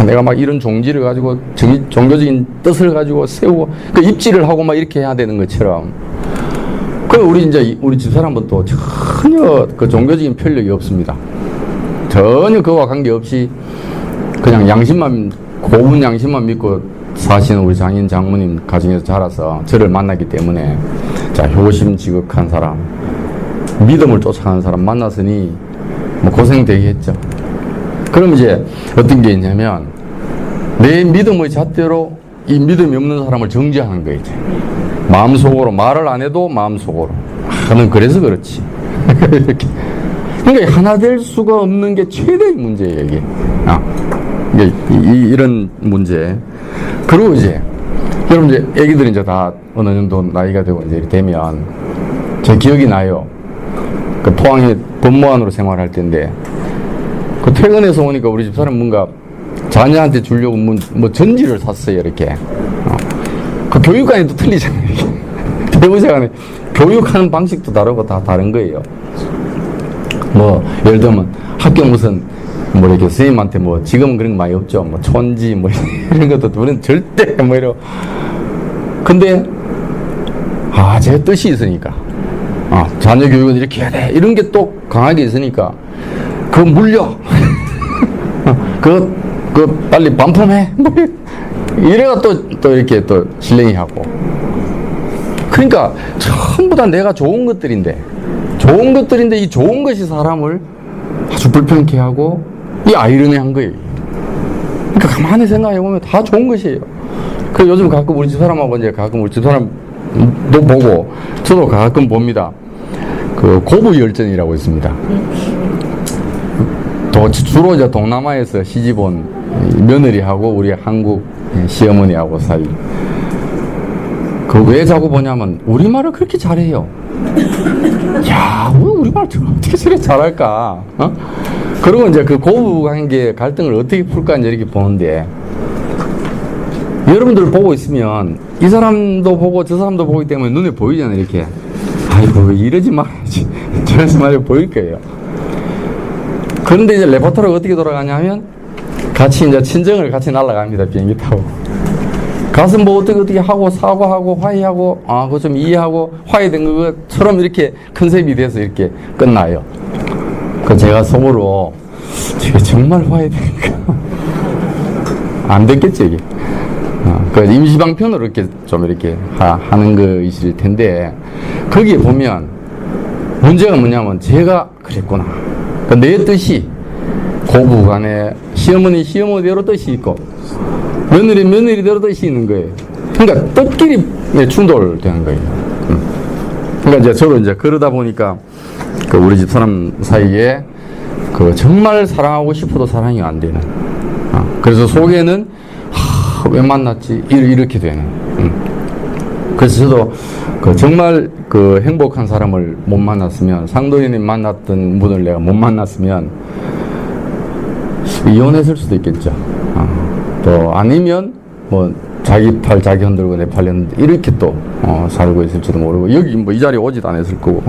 내가 막 이런 종지를 가지고 종교적인 뜻을 가지고 세우고 입지를 하고 막 이렇게 해야 되는 것처럼. 우리 집사람은 또 전혀 그 종교적인 편력이 없습니다. 전혀 그와 관계없이 그냥 고운 양심만 믿고 사시는 우리 장인 장모님 가정에서 자라서 저를 만났기 때문에 효심 지극한 사람, 믿음을 쫓아가는 사람 만났으니 뭐 고생 되게 했죠. 그럼 이제 어떤 게 있냐면 내 믿음의 잣대로 이 믿음이 없는 사람을 정죄하는 거예요. 이제 마음속으로 말을 안 해도 마음속으로 넌 그래서 그렇지. 이렇게. 그러니까 하나 될 수가 없는 게 최대의 문제예요. 이게 이런 문제. 그리고 이제 여러분 이제 애기들이 이제 다 어느 정도 나이가 되고 이제 되면 제 기억이 나요. 포항에 법무관으로 생활할 때인데 퇴근해서 오니까 우리 집사람 뭔가 자녀한테 주려고 뭐 전지를 샀어요. 이렇게. 교육관이 또 틀리잖아요. 배우자 간에 교육하는 방식도 다르고 다 다른 거예요. 뭐 예를 들면 학교 무슨 뭐 이렇게 선생님한테 뭐 지금은 그런 거 많이 없죠. 뭐 촌지 뭐 이런 것도 우리는 절대 뭐 이러. 근데 제 뜻이 있으니까 자녀 교육은 이렇게 해야 돼 이런 게 또 강하게 있으니까 그거 물려. 그거 빨리 반품해. 뭐 이래가 또 이렇게 또 실랭이 하고. 그러니까 전부 다 내가 좋은 것들인데 이 좋은 것이 사람을 아주 불편케 하고 이 아이러니한 거예요. 그러니까 가만히 생각해 보면 다 좋은 것이에요. 그 요즘 가끔 우리 집사람하고 이제 가끔 우리 집사람도 보고 저도 가끔 봅니다. 그 고부열전이라고 있습니다. 주로 이제 동남아에서 시집온 며느리하고 우리 한국 시어머니하고 사이. 왜 자꾸 보냐면 우리말을 그렇게 잘해요. 야, 우리말 어떻게 저렇게 잘할까? 그리고 이제 그 고부 관계 갈등을 어떻게 풀까 이제 이렇게 보는데 여러분들 보고 있으면 이 사람도 보고 저 사람도 보기 때문에 눈에 보이잖아요. 이렇게. 아이고 이러지 말아야지 저러지 말고 보일 거예요. 그런데 이제 레퍼토리가 어떻게 돌아가냐면 같이 이제 친정을 같이 날아갑니다. 비행기 타고. 가서 뭐 어떻게 하고 사과하고 화해하고 그거 좀 이해하고 화해된 것처럼 이렇게 컨셉이 돼서 이렇게 끝나요. 제가 속으로 저게 정말 화해될까? 안 됐겠지 이게. 임시방편으로 이렇게 좀 이렇게 하는 것이실 텐데 거기에 보면 문제가 뭐냐면 제가 그랬구나. 내 뜻이 고부간에 시어머니대로 뜻이 있고 며느리대로 뜻이 있는 거예요. 그러니까 뜻끼리 충돌되는 거예요. 그러니까 이제 저도 이제 그러다 보니까 우리 집 사람 사이에 정말 사랑하고 싶어도 사랑이 안 되는. 그래서 속에는 왜 만났지? 이렇게 되는. 그래서 저도 정말 행복한 사람을 못 만났으면 상도인이 만났던 분을 내가 못 만났으면 이혼했을 수도 있겠죠. 또 아니면 뭐 자기 팔 자기 흔들고 내 팔 흔들고 이렇게 또 살고 있을지도 모르고 여기 뭐 이 자리에 오지도 않았을 거고.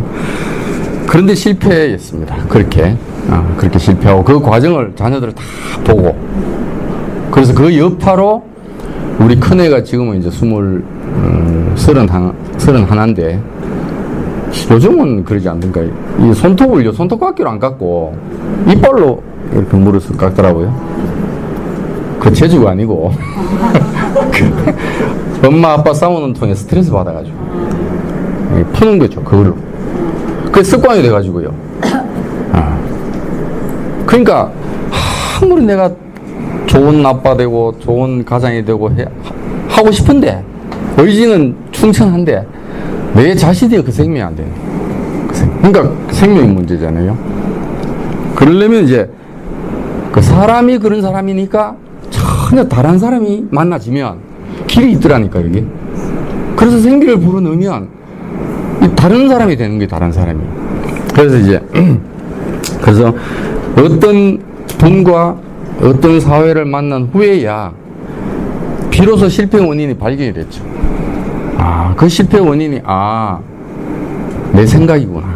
그런데 실패했습니다. 그렇게 실패하고 그 과정을 자녀들을 다 보고 그래서 그 여파로 우리 큰애가 지금은 이제 31인데 요즘은 그러지 않던가. 이 손톱을요, 손톱깎이로 안 깎고, 이빨로 이렇게 물을 깎더라고요. 그 재주가 아니고. 엄마, 아빠 싸우는 통에 스트레스 받아가지고. 푸는 거죠, 그걸로. 그게 습관이 돼가지고요. 그러니까, 아무리 내가 좋은 아빠 되고, 좋은 가장이 되고, 하고 싶은데, 의지는 충천한데, 내 자신이 그 생명이 안 되는. 그러니까 생명이 문제잖아요. 그러려면 이제 그 사람이 그런 사람이니까 전혀 다른 사람이 만나지면 길이 있더라니까, 여기. 그래서 생기를 불어넣으면 다른 사람이 되는 거예요, 다른 사람이. 그래서 이제, 그래서 어떤 분과 어떤 사회를 만난 후에야 비로소 실패 원인이 발견이 됐죠. 그 실패 원인이, 내 생각이구나.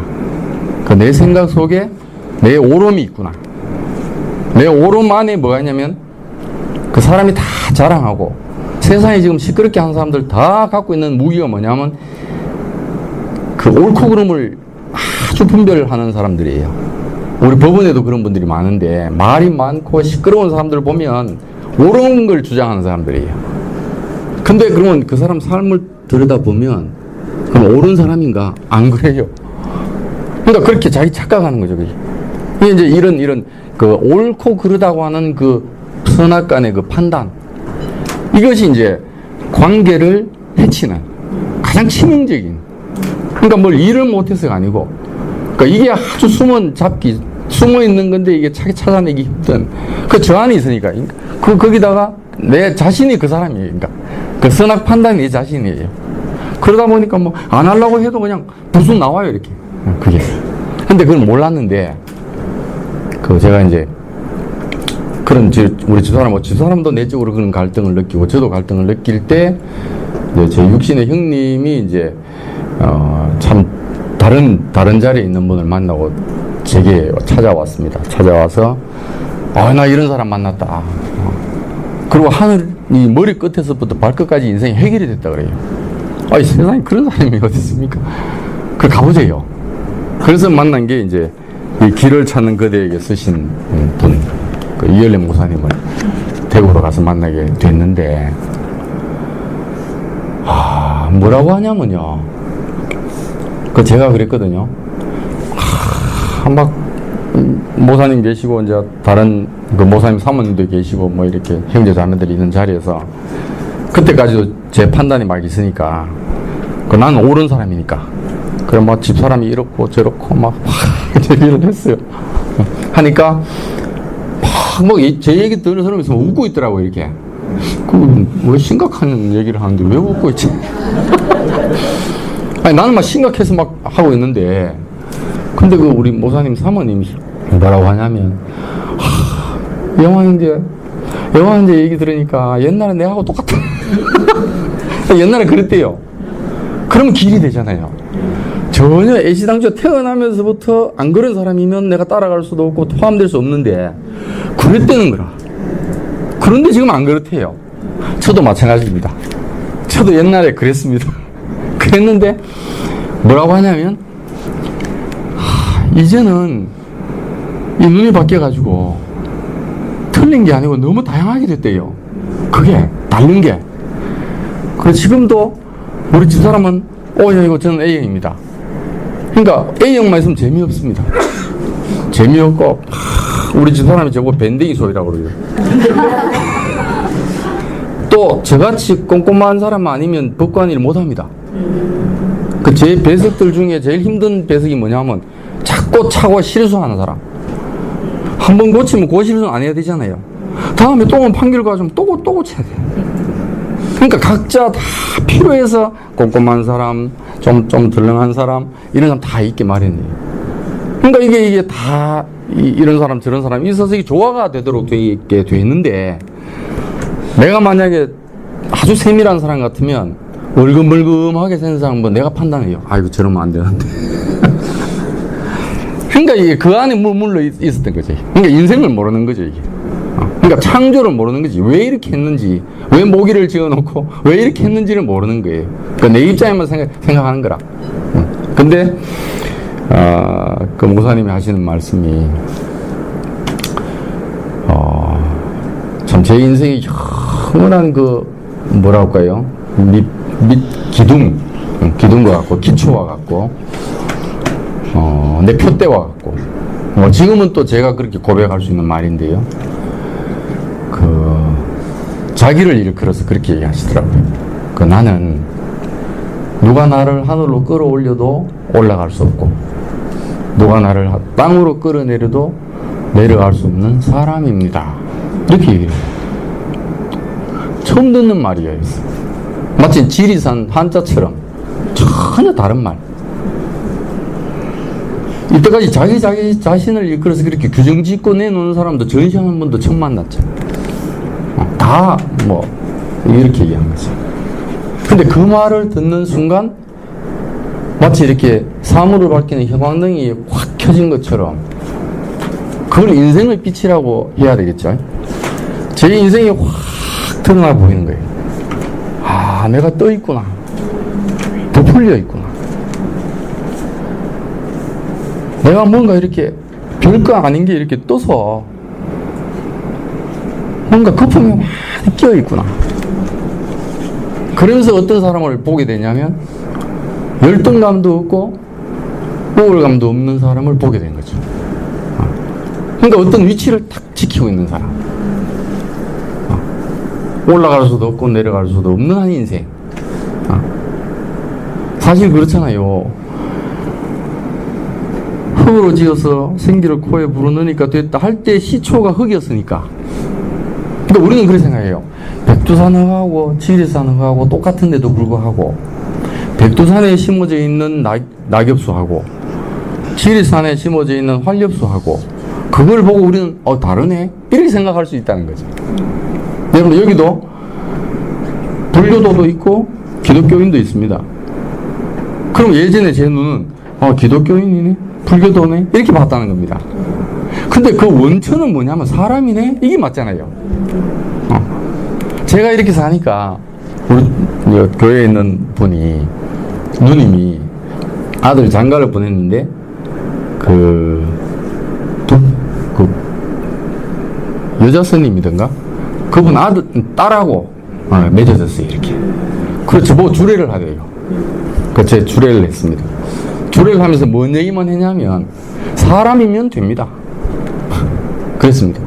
그 내 생각 속에 내 오름이 있구나. 내 오름 안에 뭐가 있냐면, 그 사람이 다 자랑하고, 세상에 지금 시끄럽게 하는 사람들 다 갖고 있는 무기가 뭐냐면, 그 옳고 그름을 아주 분별하는 사람들이에요. 우리 법원에도 그런 분들이 많은데, 말이 많고 시끄러운 사람들을 보면, 옳은 걸 주장하는 사람들이에요. 근데 그러면 그 사람 삶을 들여다보면, 그럼 옳은 사람인가? 안 그래요. 그러니까 그렇게 자기 착각하는 거죠, 그게. 이게 이제 이런, 그 옳고 그르다고 하는 그 선악간의 그 판단. 이것이 이제 관계를 해치는 가장 치명적인. 그러니까 뭘 일을 못해서가 아니고, 그러니까 이게 아주 숨어 있는 건데 이게 찾아내기 힘든 그 저 안에 있으니까. 거기다가 내 자신이 그 사람이에요. 그러니까 그 선악 판단이 내 자신이에요. 그러다 보니까 뭐 안 하려고 해도 그냥 부순 나와요, 이렇게. 그게. 근데 그걸 몰랐는데, 제가 이제, 그런, 우리 집사람도 내적으로 그런 갈등을 느끼고, 저도 갈등을 느낄 때, 이제 제 육신의 형님이 이제, 참, 다른 자리에 있는 분을 만나고 제게 찾아왔습니다. 찾아와서, 나 이런 사람 만났다. 그리고 하늘이 머리 끝에서부터 발끝까지 인생이 해결이 됐다 그래요. 세상에 그런 사람이 어디 있습니까? 가보세요. 그래서 만난 게 이제 이 길을 찾는 그대에게 쓰신 분, 이열래 목사님을 대구로 가서 만나게 됐는데, 뭐라고 하냐면요. 제가 그랬거든요. 막 모사님 계시고 이제 다른 모사님 사모님도 계시고 뭐 이렇게 형제 자매들이 있는 자리에서 그때까지도 제 판단이 막 있으니까 나는 옳은 사람이니까 그래 막 집사람이 이렇고 저렇고 막 얘기를 했어요. 하니까 막 제 얘기 들으면서 웃고 있더라고 이렇게. 왜 심각한 얘기를 하는데 왜 웃고 있지? 나는 막 심각해서 막 하고 있는데 근데 우리 모사님 사모님이 뭐라고 하냐면 영화 형제 얘기 들으니까 옛날에 내하고 똑같아. 옛날에 그랬대요. 그러면 길이 되잖아요. 전혀 애시당초 태어나면서부터 안 그런 사람이면 내가 따라갈 수도 없고 포함될 수 없는데 그랬다는 거라. 그런데 지금 안 그렇대요. 저도 마찬가지입니다. 저도 옛날에 그랬습니다. 그랬는데 뭐라고 하냐면 이제는 이 눈이 바뀌어가지고 틀린 게 아니고 너무 다양하게 됐대요. 그게 다른 게. 그래서 지금도 우리 집사람은 이거 저는 A형입니다. 그러니까 A형만 있으면 재미없습니다. 재미없고 우리 집사람이 저보고 밴댕이 소리라고 그러죠. 또 저같이 꼼꼼한 사람 아니면 법관 일 못합니다. 제 배석들 중에 제일 힘든 배석이 뭐냐면 자꾸 차고 실수하는 사람. 한 번 고치면 그 실수는 안 해야 되잖아요. 다음에 또 오면 판결 가지고 또 고쳐야 돼요. 그러니까 각자 다 필요해서 꼼꼼한 사람, 좀 덜렁한 사람, 이런 사람 다 있게 마련이에요. 그러니까 이게 다 이런 사람 저런 사람 있어서 이게 조화가 되도록 돼 있게 돼 있는데 내가 만약에 아주 세밀한 사람 같으면 얼금얼금하게 생긴 사람은 내가 판단해요. 이거 저러면 안 되는데. 그러니까 이게 그 안에 머물러 있었던 거지. 그러니까 인생을 모르는 거죠, 이게. 그러니까 창조를 모르는 거지. 왜 이렇게 했는지, 왜 모기를 지어놓고, 왜 이렇게 했는지를 모르는 거예요. 그러니까 내 입장에만 생각하는 거라. 근데, 그 목사님이 하시는 말씀이, 참 제 인생이 영원한 뭐랄까요? 기둥과 같고, 기초와 같고, 내 표대와 같고, 지금은 또 제가 그렇게 고백할 수 있는 말인데요. 자기를 일컬어서 그렇게 얘기하시더라고요. 나는 누가 나를 하늘로 끌어올려도 올라갈 수 없고, 누가 나를 땅으로 끌어내려도 내려갈 수 없는 사람입니다. 이렇게 얘기해요. 처음 듣는 말이에요. 마치 지리산 한자처럼 전혀 다른 말. 이때까지 자기 자신을 일컬어서 그렇게 규정 짓고 내놓는 사람도 전시하는 분도 처음 만났죠. 다 이렇게 얘기한 거죠. 근데 그 말을 듣는 순간 마치 이렇게 사물을 밝히는 형광등이 확 켜진 것처럼 그걸 인생의 빛이라고 해야 되겠죠. 제 인생이 확 드러나 보이는 거예요. 아, 내가 떠 있구나. 부풀려 있구나. 내가 뭔가 이렇게 별거 아닌 게 이렇게 떠서 뭔가 거품이 많이 끼어 있구나. 그러면서 어떤 사람을 보게 되냐면 열등감도 없고 우월감도 없는 사람을 보게 된 거죠. 그러니까 어떤 위치를 탁 지키고 있는 사람. 올라갈 수도 없고 내려갈 수도 없는 한 인생. 사실 그렇잖아요. 흙으로 지어서 생기를 코에 불어넣으니까 됐다 할 때 시초가 흙이었으니까. 그러니까 우리는 그렇게 생각해요. 백두산 흙하고 지리산 흙하고 똑같은데도 불구하고 백두산에 심어져 있는 낙엽수하고 지리산에 심어져 있는 활엽수하고 그걸 보고 우리는 다르네? 이렇게 생각할 수 있다는 거죠. 여러분, 여기도 불교도도 있고 기독교인도 있습니다. 그럼 예전에 제 눈은 기독교인이네? 불교도네? 이렇게 봤다는 겁니다. 근데 그 원천은 뭐냐면 사람이네? 이게 맞잖아요. 제가 이렇게 사니까 우리 교회에 있는 분이 누님이 아들 장가를 보냈는데 여자 스님이던가 그분 딸하고 맺어졌어요. 이렇게. 그래서 주례를 하래요. 제 주례를 했습니다. 주례를 하면서 뭔 얘기만 했냐면 사람이면 됩니다. 그랬습니다.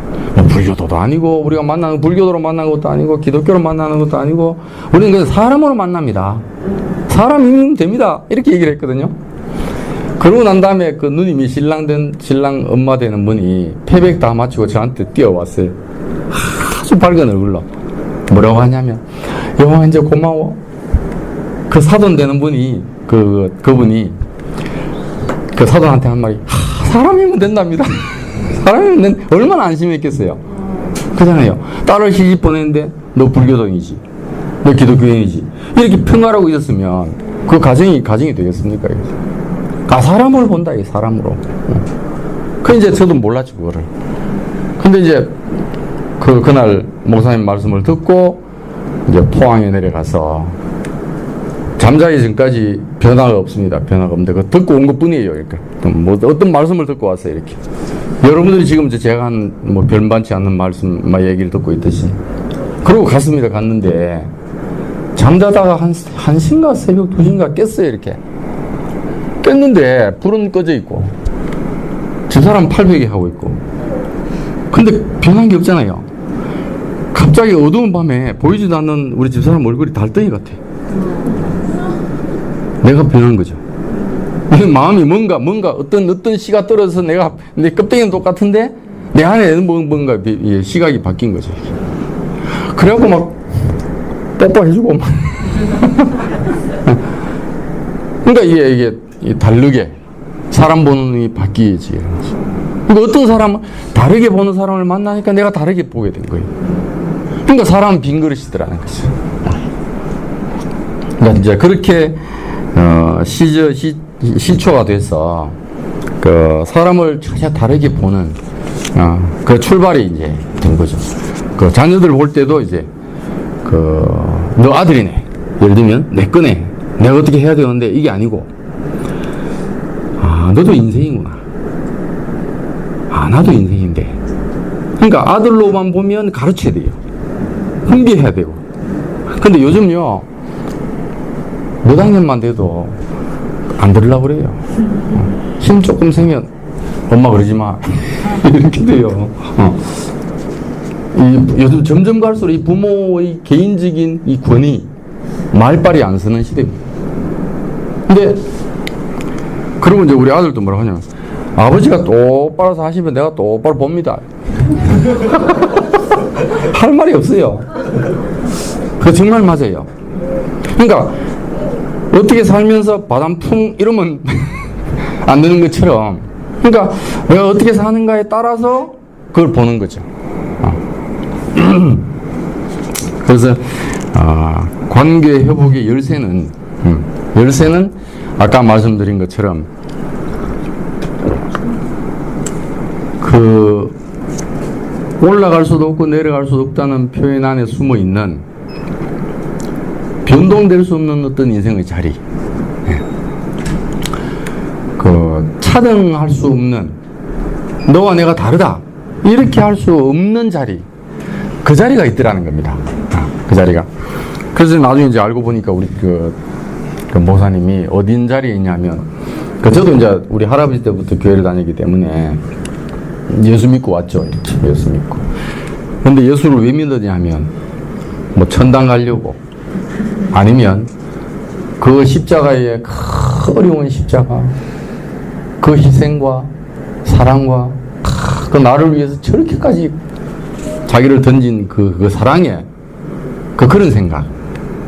불교도도 아니고 우리가 만나는 불교도로 만나는 것도 아니고 기독교로 만나는 것도 아니고 우리는 그냥 사람으로 만납니다. 사람이면 됩니다. 이렇게 얘기를 했거든요. 그러고 난 다음에 그 누님이 신랑 엄마 되는 분이 패백 다 마치고 저한테 뛰어왔어요. 아주 밝은 얼굴로 뭐라고 하냐면 여보 이제 고마워. 그 사돈 되는 분이 그분이 그 사돈한테 한 말이 사람이면 된답니다. 사람이면 얼마나 안심했겠어요. 그잖아요. 딸을 시집 보냈는데 너 불교도인이지, 너 기독교인이지 이렇게 평가하고 있었으면 그 가정이 되겠습니까? 사람을 본다, 이 사람으로. 이제 저도 몰랐죠, 그거를. 근데 이제 그날 목사님 말씀을 듣고 이제 포항에 내려가서 잠자기 전까지 변화가 없습니다. 변화가 없는데 그 듣고 온 것 뿐이에요. 그러니까 어떤 말씀을 듣고 왔어요. 이렇게 여러분들이 지금 제가 한 별반치 않는 말씀 얘기를 듣고 있듯이 그러고 갔습니다. 갔는데 잠자다가 한 1시인가 새벽 2시인가 깼어요. 이렇게 깼는데 불은 꺼져 있고 집사람 팔베개 하고 있고 근데 변한 게 없잖아요. 갑자기 어두운 밤에 보이지도 않는 우리 집사람 얼굴이 달덩이 같아. 내가 변한 거죠. 마음이 뭔가 어떤 씨가 떨어져서 내 껍데기는 똑같은데 내 안에는 뭔가 시각이 바뀐 거죠. 그래갖고 막 뽀뽀해주고 막. 그러니까 이게 다르게 사람 보는 눈이 바뀌지. 그러니까 어떤 사람은 다르게 보는 사람을 만나니까 내가 다르게 보게 된 거예요. 그러니까 사람은 빈 그릇이더라는 거죠. 그러니까 이제 그렇게 시초가 돼서 그 사람을 전혀 다르게 보는 그 출발이 이제 된 거죠. 그 자녀들 볼 때도 이제 너 아들이네. 예를 들면 내 거네. 내가 어떻게 해야 되는데 이게 아니고 너도 인생이구나. 나도 인생인데. 그러니까 아들로만 보면 가르쳐야 돼요. 훈계해야 되고. 근데 요즘요, 몇 학년만 돼도 안 들으려고 그래요. 힘 조금 세면 엄마 그러지 마. 이렇게 돼요. 요즘 점점 갈수록 이 부모의 개인적인 이 권위, 말빨이 안 쓰는 시대입니다. 근데, 그러면 이제 우리 아들도 뭐라고 하냐면, 아버지가 똑바로 사시면 내가 똑바로 봅니다. 할 말이 없어요. 그거 정말 맞아요. 그러니까, 어떻게 살면서 바람풍 이러면 안 되는 것처럼, 그러니까 내가 어떻게 사는가에 따라서 그걸 보는 거죠. 그래서 관계 회복의 열쇠는 아까 말씀드린 것처럼 그 올라갈 수도 없고 내려갈 수도 없다는 표현 안에 숨어 있는 변동될 수 없는 어떤 인생의 자리, 그 차등할 수 없는, 너와 내가 다르다 이렇게 할 수 없는 자리, 그 자리가 있더라는 겁니다. 그 자리가. 그래서 나중에 이제 알고 보니까 우리 그 목사님이 어딘 자리에 있냐면, 저도 이제 우리 할아버지 때부터 교회를 다니기 때문에 예수 믿고 왔죠. 예수 믿고. 근데 예수를 왜 믿었냐면, 뭐 천당 가려고, 아니면 그 십자가의 어려운 십자가, 그 희생과 사랑과 그 나를 위해서 저렇게까지 자기를 던진 그 사랑에 그런 생각,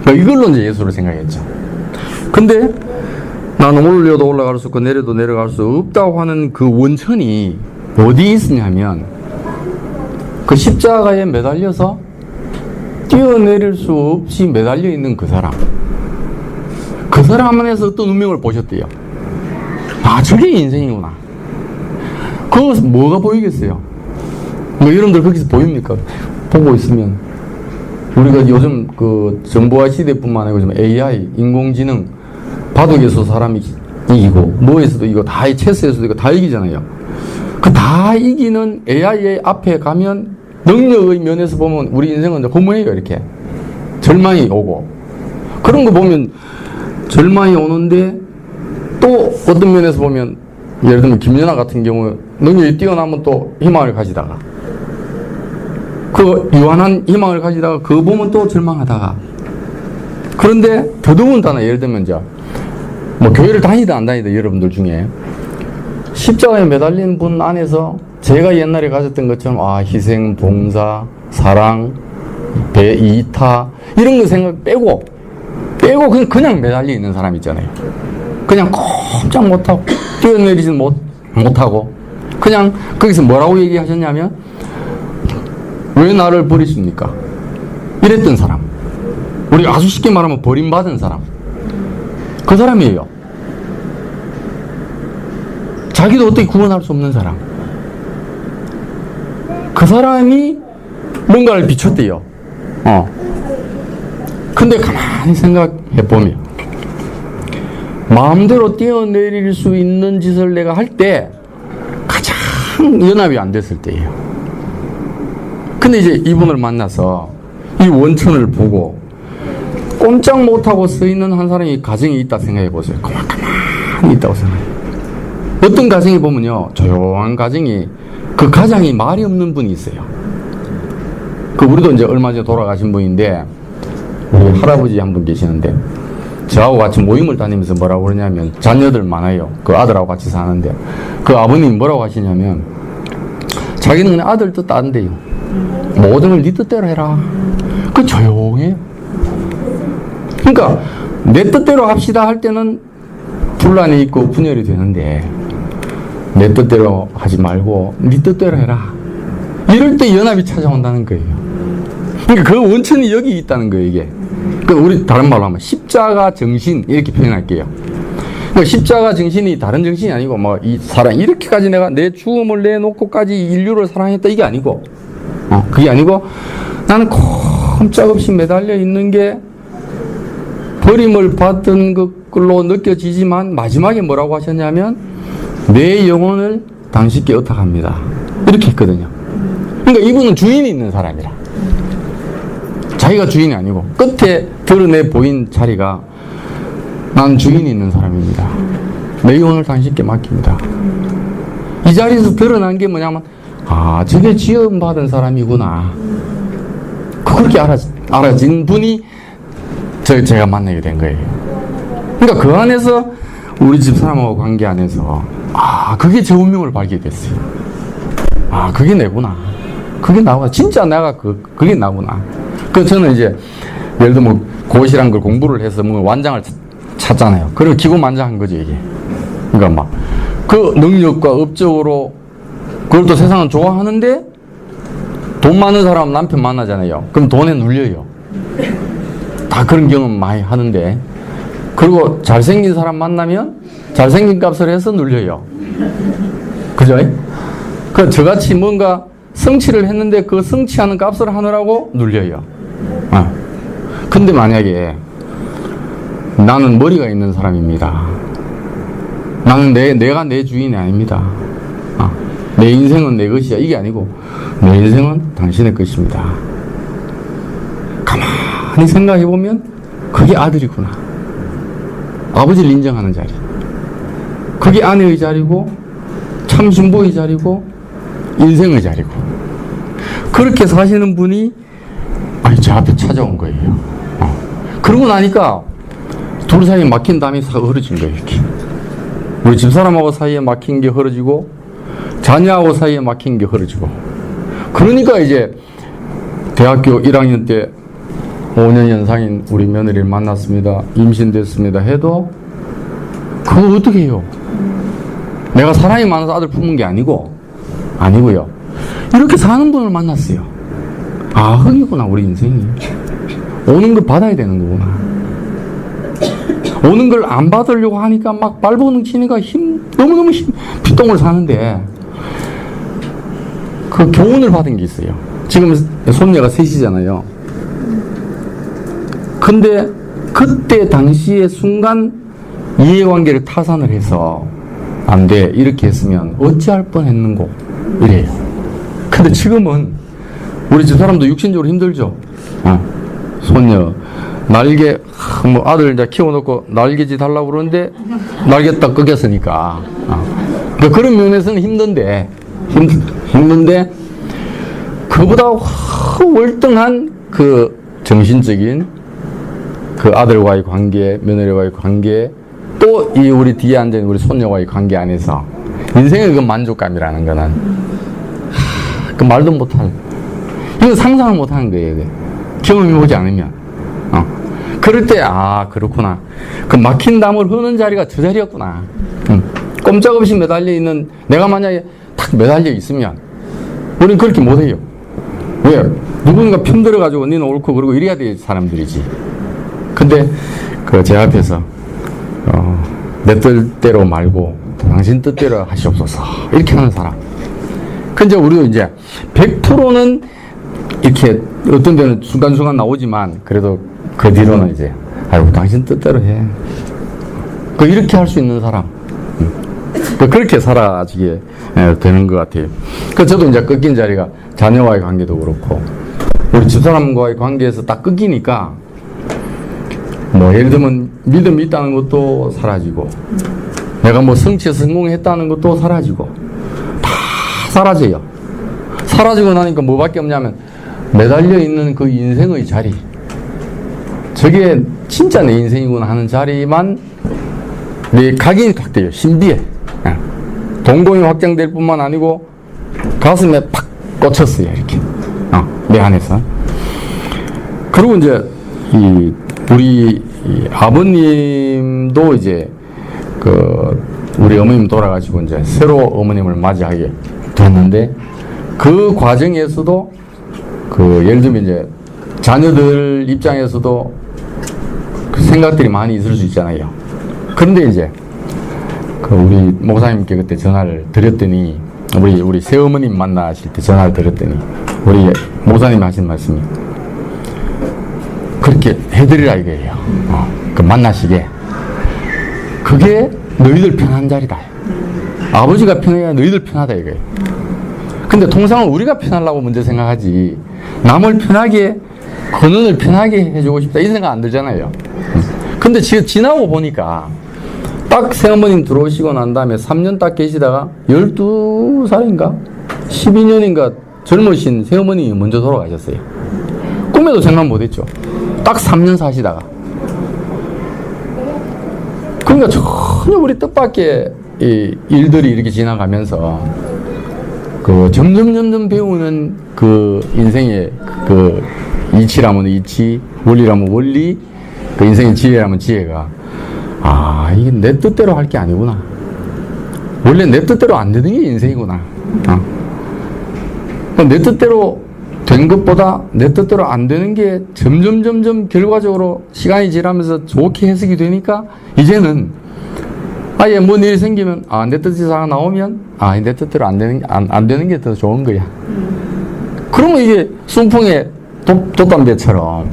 이걸로 이제 예수를 생각했죠. 근데 나는 올려도 올라갈 수 없고 내려도 내려갈 수 없다고 하는 그 원천이 어디에 있으냐면, 그 십자가에 매달려서 뛰어내릴 수 없이 매달려 있는 그 사람 안에서 어떤 운명을 보셨대요. 저게 인생이구나. 그것은 뭐가 보이겠어요? 여러분들 거기서 보입니까? 보고 있으면. 우리가 요즘 그 정보화 시대뿐만 아니고 지금 AI, 인공지능, 바둑에서 사람이 이기고, 뭐에서도 이기고, 체스에서도 이기고, 다 이기잖아요. 그 다 이기는 AI의 앞에 가면 능력의 면에서 보면 우리 인생은 허무해요, 이렇게. 절망이 오고. 그런 거 보면 절망이 오는데, 또 어떤 면에서 보면, 예를 들면 김연아 같은 경우 능력이 뛰어나면 또 희망을 가지다가, 그 유한한 희망을 가지다가 그거 보면 또 절망하다가. 그런데 더더군다나 예를 들면 이제 뭐 교회를 다니다 안 다니다 여러분들 중에 십자가에 매달린 분 안에서 제가 옛날에 가졌던 것처럼 희생, 봉사, 사랑, 이타 이런 거 생각 빼고 그냥 매달려 있는 사람 있잖아요. 그냥 꼼짝 못하고 뛰어내리진 못하고 그냥 거기서 뭐라고 얘기하셨냐면, 왜 나를 버리십니까? 이랬던 사람. 우리 아주 쉽게 말하면 버림받은 사람. 그 사람이에요. 자기도 어떻게 구원할 수 없는 사람. 그 사람이 뭔가를 비췄대요. 근데 가만히 생각해보면, 마음대로 뛰어내릴 수 있는 짓을 내가 할 때 가장 연합이 안 됐을 때예요. 근데 이제 이분을 만나서 이 원천을 보고 꼼짝 못하고 서 있는 한 사람이 가정이 있다 생각해 보세요. 가만히 있다고 생각해요. 어떤 가정에 보면요, 조용한 가정이, 그 가장이 말이 없는 분이 있어요. 우리도 이제 얼마 전에 돌아가신 분인데, 우리 할아버지 한 분 계시는데, 저하고 같이 모임을 다니면서 뭐라고 그러냐면, 자녀들 많아요. 그 아들하고 같이 사는데, 그 아버님 뭐라고 하시냐면, 자기는 그냥 아들 뜻 안 돼요. 모든 걸 네 뜻대로 해라. 그 조용해요. 그러니까 내 뜻대로 합시다 할 때는 분란이 있고 분열이 되는데, 내 뜻대로 하지 말고 네 뜻대로 해라. 이럴 때 연합이 찾아온다는 거예요. 그러니까 그 원천이 여기 있다는 거예요, 이게. 그러니까 우리 다른 말로 하면 십자가 정신 이렇게 표현할게요. 그러니까 십자가 정신이 다른 정신이 아니고 이 사랑 이렇게까지 내가 내 죽음을 내놓고까지 인류를 사랑했다 이게 아니고, 그게 아니고 나는 꼼짝없이 매달려 있는 게 버림을 받은 걸로 느껴지지만 마지막에 뭐라고 하셨냐면, 내 영혼을 당신께 의탁합니다. 이렇게 했거든요. 그러니까 이분은 주인이 있는 사람이라. 자기가 주인이 아니고 끝에 드러내 보인 자리가 난 주인이 있는 사람입니다. 내 영혼을 당신께 맡깁니다. 이 자리에서 드러난 게 뭐냐면 아 저게 지원받은 사람이구나. 그렇게 알아진 분이 제가 만나게 된 거예요. 그러니까 그 안에서 우리 집사람하고 관계 안에서 아 그게 제 운명을 발견했어요. 아 그게 내구나. 그게 나구나. 진짜 내가 그게 나구나. 그 저는 이제 예를 들면 뭐 고시란 걸 공부를 해서 뭐 완장을 찾잖아요. 그리고 기고만장한 거죠 이게. 그러니까 막 그 능력과 업적으로 그걸 또 세상은 좋아하는데 돈 많은 사람 남편 만나잖아요. 그럼 돈에 눌려요. 다 그런 경험 많이 하는데 그리고 잘생긴 사람 만나면 잘생긴 값을 해서 눌려요. 그죠? 그 저같이 뭔가 성취를 했는데 그 성취하는 값을 하느라고 눌려요. 근데 만약에 나는 머리가 있는 사람입니다. 나는 내가 내 주인이 아닙니다. 내 인생은 내 것이야. 이게 아니고 내 인생은 당신의 것입니다. 가만히 생각해 보면 그게 아들이구나. 아버지를 인정하는 자리. 그게 아내의 자리고 참 신부의 자리고 인생의 자리고 그렇게 사시는 분이 제 앞에 찾아온 거예요. 그러고 나니까 둘 사이에 막힌 담이 싹 흐려진 거예요. 이렇게. 우리 집사람하고 사이에 막힌 게 흐려지고 자녀하고 사이에 막힌 게 흐려지고 그러니까 이제 대학교 1학년 때 5년 연상인 우리 며느리를 만났습니다. 임신됐습니다. 해도 그거 어떻게 해요? 내가 사랑이 많아서 아들 품은 게 아니고요. 이렇게 사는 분을 만났어요. 아, 흙이구나, 우리 인생이. 오는 걸 받아야 되는 거구나. 오는 걸 안 받으려고 하니까 막 발버둥 치니까 너무너무 피똥을 사는데, 그 교훈을 받은 게 있어요. 지금 손녀가 셋이잖아요. 근데 그때 당시의 순간 이해관계를 타산을 해서 안 돼. 이렇게 했으면 어찌할 뻔 했는고. 이래요. 근데 지금은 우리 집사람도 육신적으로 힘들죠. 손녀 날개 뭐 아들 이제 키워놓고 날개짓 하려고 그러는데 날개 딱 꺾였으니까. 그러니까 그런 면에서는 힘든데 그보다 월등한 그 정신적인 그 아들과의 관계, 며느리와의 관계, 또 이 우리 뒤에 앉아있는 우리 손녀와의 관계 안에서 인생의 그 만족감이라는 거는 그 말도 못할, 이거 상상을 못하는 거예요. 이게. 경험해보지 않으면. 그럴 때 그렇구나. 그 막힌 담을 흐는 자리가 저 자리였구나. 꼼짝없이 매달려 있는, 내가 만약에 탁 매달려 있으면 우리는 그렇게 못해요. 왜? 누군가 편들어가지고 니는 옳고 그러고 이래야 될 사람들이지. 근데 그 제 앞에서 내 뜻대로 말고 당신 뜻대로 하시옵소서 이렇게 하는 사람. 근데 우리도 이제 100%는 이렇게 어떤 데는 순간순간 나오지만 그래도 그 뒤로는 이제 아이고 당신 뜻대로 해. 이렇게 할 수 있는 사람. 그렇게 살아가지게 되는 것 같아요. 저도 이제 꺾인 자리가 자녀와의 관계도 그렇고 우리 집사람과의 관계에서 딱 꺾이니까 뭐 예를 들면 믿음이 있다는 것도 사라지고 내가 뭐 성취해서 성공했다는 것도 사라지고 다 사라져요. 사라지고 나니까 뭐밖에 없냐면 매달려 있는 그 인생의 자리, 저게 진짜 내 인생이구나 하는 자리만 내 각인이 딱 돼요. 신비에 동공이 확장될 뿐만 아니고 가슴에 팍 꽂혔어요. 이렇게 내 안에서. 그리고 이제 우리 아버님도 이제 우리 어머님 돌아가시고 이제 새로 어머님을 맞이하게 됐는데 그 과정에서도 예를 들면 이제 자녀들 입장에서도 그 생각들이 많이 있을 수 있잖아요. 그런데 이제 우리 목사님께 그때 전화를 드렸더니 우리 새어머님 만나실 때 전화를 드렸더니 우리 목사님이 하신 말씀이 그렇게 해드리라 이거예요. 만나시게. 그게 너희들 편한 자리다. 아버지가 편해야 너희들 편하다 이거예요. 근데 통상은 우리가 편하려고 먼저 생각하지, 남을 편하게, 근원을 편하게 해주고 싶다 이 생각 안 들잖아요. 근데 지나고 보니까 딱 새어머님 들어오시고 난 다음에 3년 딱 계시다가 12살인가 12년인가 젊으신 새어머님이 먼저 돌아가셨어요. 꿈에도 생각 못했죠. 딱 3년 사시다가. 그러니까 전혀 우리 뜻밖의 이 일들이 이렇게 지나가면서 그 점점 배우는 그 인생의 그 이치라면 이치, 원리라면 원리, 그 인생의 지혜라면 지혜가, 아, 이게 내 뜻대로 할 게 아니구나. 원래 내 뜻대로 안 되는 게 인생이구나. 내 뜻대로 된 것보다 내 뜻대로 안 되는 게 점점 결과적으로 시간이 지나면서 좋게 해석이 되니까 이제는 아예 뭔 일이 생기면, 아, 내 뜻이 나오면, 아, 내 뜻대로 안 되는 게 더 좋은 거야. 그러면 이게 순풍의 돛담배처럼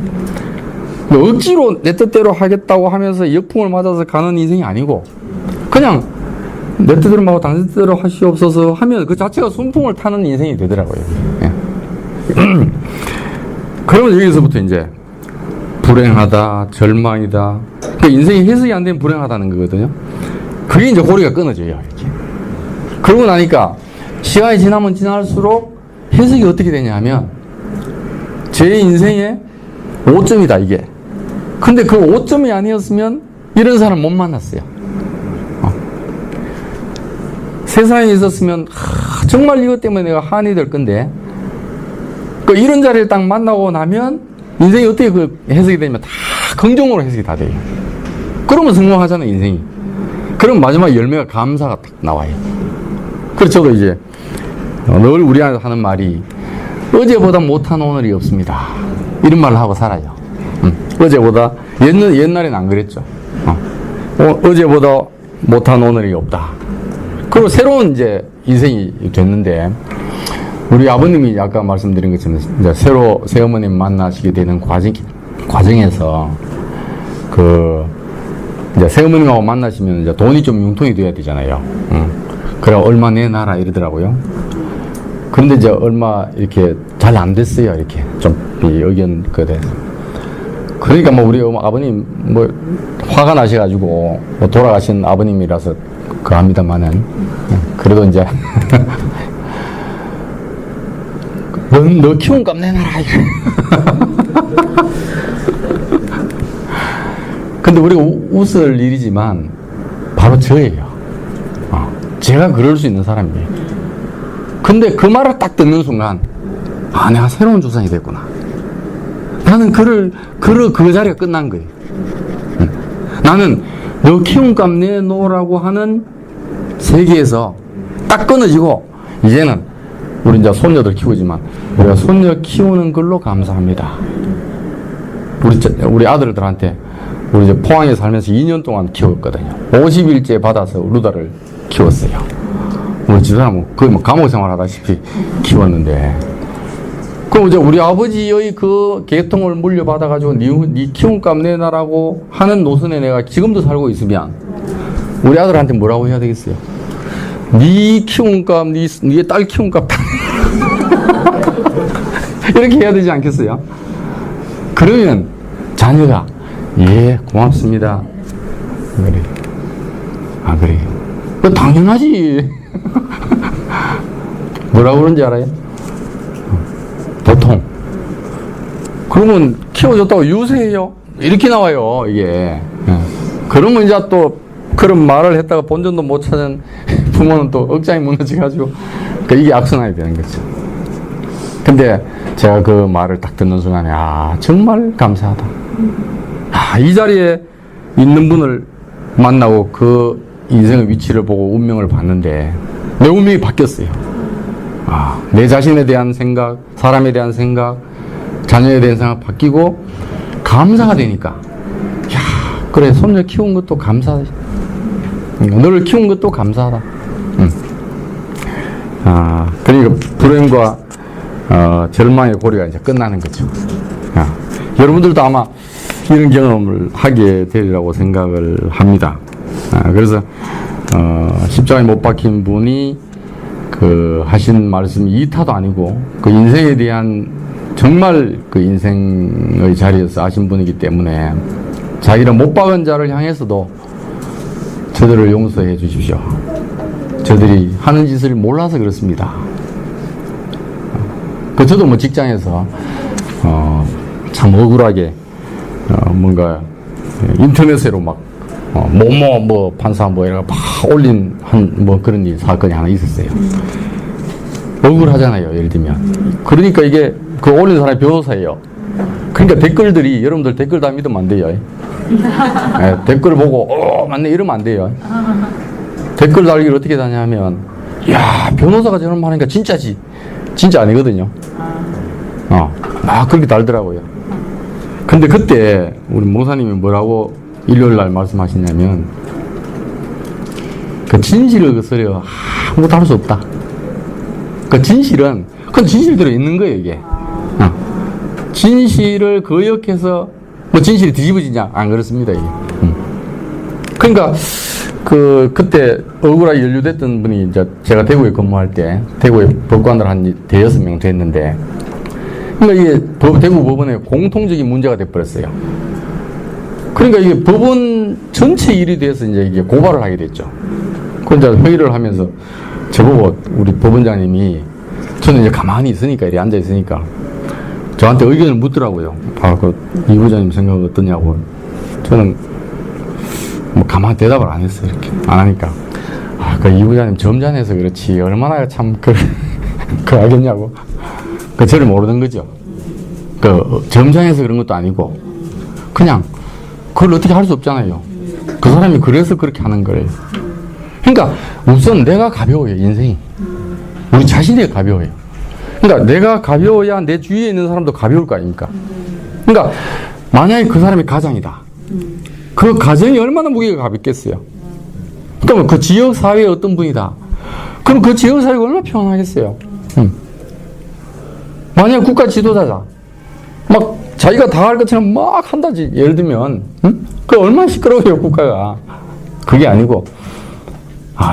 억지로 내 뜻대로 하겠다고 하면서 역풍을 맞아서 가는 인생이 아니고, 그냥 내 뜻대로 하고 당신 뜻대로 하시옵소서 하면 그 자체가 순풍을 타는 인생이 되더라고요. 예. 그러면 여기서부터 이제 불행하다, 절망이다, 그 인생이 해석이 안 되면 불행하다는 거거든요. 그게 이제 고리가 끊어져요. 이렇게. 그러고 나니까 시간이 지나면 지날수록 해석이 어떻게 되냐 하면, 제 인생의 5점이다 이게. 근데 그 5점이 아니었으면 이런 사람 못 만났어요. 세상에 있었으면 정말 이것 때문에 내가 한이 될 건데, 그 이런 자리를 딱 만나고 나면 인생이 어떻게 그 해석이 되냐면 다 긍정으로 해석이 다 돼요. 그러면 성공하잖아요, 인생이. 그럼 마지막 열매가 감사가 딱 나와요. 그래서 저도 이제 늘 우리한테 하는 말이, 어제보다 못한 오늘이 없습니다. 이런 말을 하고 살아요. 어제보다, 옛날에는 안 그랬죠. 어제보다 못한 오늘이 없다. 그리고 새로운 이제 인생이 됐는데, 우리 아버님이 아까 말씀드린 것처럼 이제 새로 새어머님 만나시게 되는 과정에서 이제 새어머님하고 만나시면 이제 돈이 좀 융통이 돼야 되잖아요. 그래, 얼마 내놔라 이러더라고요. 그런데 이제 얼마 이렇게 잘 안 됐어요. 이렇게 좀 의견 그래. 그러니까 뭐 우리 아버님 뭐 화가 나셔가지고 뭐 돌아가신 아버님이라서 합니다만은, 그래도 이제 너 키운 값 내놔라. 근데 우리가 웃을 일이지만 바로 저예요. 제가 그럴 수 있는 사람이에요. 근데 그 말을 딱 듣는 순간, 아, 내가 새로운 조상이 됐구나. 나는 그 자리가 끝난 거예요. 나는 너 키운 값 내놓으라고 하는 세계에서 딱 끊어지고, 이제는 우리 이제 손녀들 키우지만 우리가 손녀 키우는 걸로 감사합니다. 우리 아들들한테 우리 이제 포항에 살면서 2년 동안 키웠거든요. 50일째 받아서 루다를 키웠어요. 우리 집사람은 거의 뭐 감옥 생활 하다시피 키웠는데, 그럼 이제 우리 아버지의 그 계통을 물려받아가지고 니 키움값 내놔라고 하는 노선에 내가 지금도 살고 있으면 우리 아들한테 뭐라고 해야 되겠어요? 니 키움값, 니의 딸 키움값 이렇게 해야 되지 않겠어요? 그러면 자녀가, 예, 고맙습니다. 그래. 아, 그래. 당연하지. 뭐라고 그러는지 알아요? 보통. 그러면 키워줬다고 유세해요. 이렇게 나와요, 이게. 그러면 이제 또 그런 말을 했다가 본전도 못 찾은 부모는 또 억장이 무너져가지고, 그러니까 이게 악순환이 되는 거죠. 근데 제가 그 말을 딱 듣는 순간에, 아, 정말 감사하다. 아, 이 자리에 있는 분을 만나고 그 인생의 위치를 보고 운명을 봤는데 내 운명이 바뀌었어요. 아, 내 자신에 대한 생각, 사람에 대한 생각, 자녀에 대한 생각 바뀌고 감사가 되니까, 야, 그래, 손녀 키운 것도 감사하다. 너를 키운 것도 감사하다. 아, 그러니까 불행과 절망의 고리가 이제 끝나는 거죠. 여러분들도 아마 이런 경험을 하게 되리라고 생각을 합니다. 그래서 십자가에 못 박힌 분이 하신 말씀이 이타도 아니고 그 인생에 대한 정말 그 인생의 자리에서 하신 분이기 때문에 자기를 못 박은 자를 향해서도 저들을 용서해 주십시오. 저들이 하는 짓을 몰라서 그렇습니다. 저도 뭐 직장에서 참 억울하게 뭔가 인터넷으로 막 뭐 판사 뭐 이런 거 막 올린 뭐 그런 사건이 하나 있었어요. 억울하잖아요, 예를 들면. 그러니까 이게 그 올린 사람이 변호사예요. 그러니까 댓글들이, 여러분들 댓글 다 믿으면 안 돼요. 네, 댓글 보고 맞네 이러면 안 돼요. 댓글 달기를 어떻게 다냐면, 야, 변호사가 저런 말 하니까 진짜지. 진짜 아니거든요. 막 그렇게 달더라고요. 근데 그때 우리 목사님이 뭐라고 일요일 날 말씀하시냐면, 그 진실을 거스려 아무것도 할 수 없다. 그 진실은, 그건 진실대로 있는 거예요, 이게. 진실을 거역해서 뭐 진실이 뒤집어지냐? 안 그렇습니다, 이게. 그러니까, 그때 억울하게 연루됐던 분이 이제 제가 대구에 근무할 때, 대구에 법관들 한 대여섯 명 됐는데, 그러니까 이게 대구 법원에 공통적인 문제가 돼버렸어요. 그러니까 이게 법원 전체 일이 돼서 이제 이게 고발을 하게 됐죠. 그래서 이제 회의를 하면서 저보고 우리 법원장님이, 저는 이제 가만히 있으니까, 이렇게 앉아 있으니까, 저한테 의견을 묻더라고요. 이 부장님 생각은 어떠냐고. 저는 뭐 가만히 대답을 안 했어요. 이렇게 안 하니까, 이 부장님 점잖아서 그렇지 얼마나 참 하겠냐고. 저를 모르는 거죠. 점잖아서 그런 것도 아니고 그냥 그걸 어떻게 할 수 없잖아요. 그 사람이 그래서 그렇게 하는 거예요. 그러니까 우선 내가 가벼워요, 인생이. 우리 자신이 가벼워요. 그러니까 내가 가벼워야 내 주위에 있는 사람도 가벼울 거 아닙니까? 그러니까 만약에 그 사람이 가장이다. 그 가정이 얼마나 무게가 가볍겠어요. 그러면 그 지역 사회의 어떤 분이다. 그럼 그 지역 사회가 얼마나 평안하겠어요. 만약 국가 지도자다. 막 자기가 다 할 것처럼 막 한다지. 예를 들면, 그 얼마나 시끄러워요, 국가가. 그게 아니고,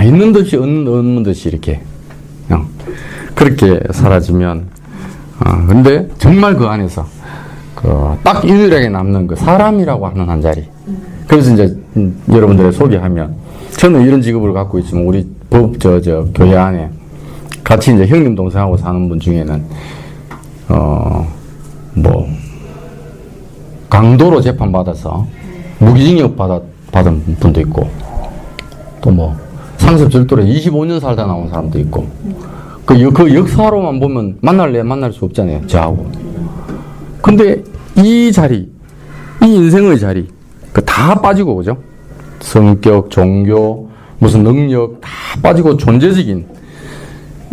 있는 듯이 없는 듯이 이렇게, 그렇게 사라지면, 근데 정말 그 안에서, 딱 유일하게 남는 그 사람이라고 하는 한 자리. 그래서 이제 여러분들의 소개하면, 저는 이런 직업을 갖고 있지만, 우리 교회 안에 같이 이제 형님, 동생하고 사는 분 중에는, 강도로 재판받아서 무기징역 받은 분도 있고, 또 상습절도로 25년 살다 나온 사람도 있고, 그 역사로만 보면 만날 수 없잖아요, 저하고. 근데 이 자리, 이 인생의 자리, 다 빠지고, 그죠? 성격, 종교, 무슨 능력, 다 빠지고 존재적인,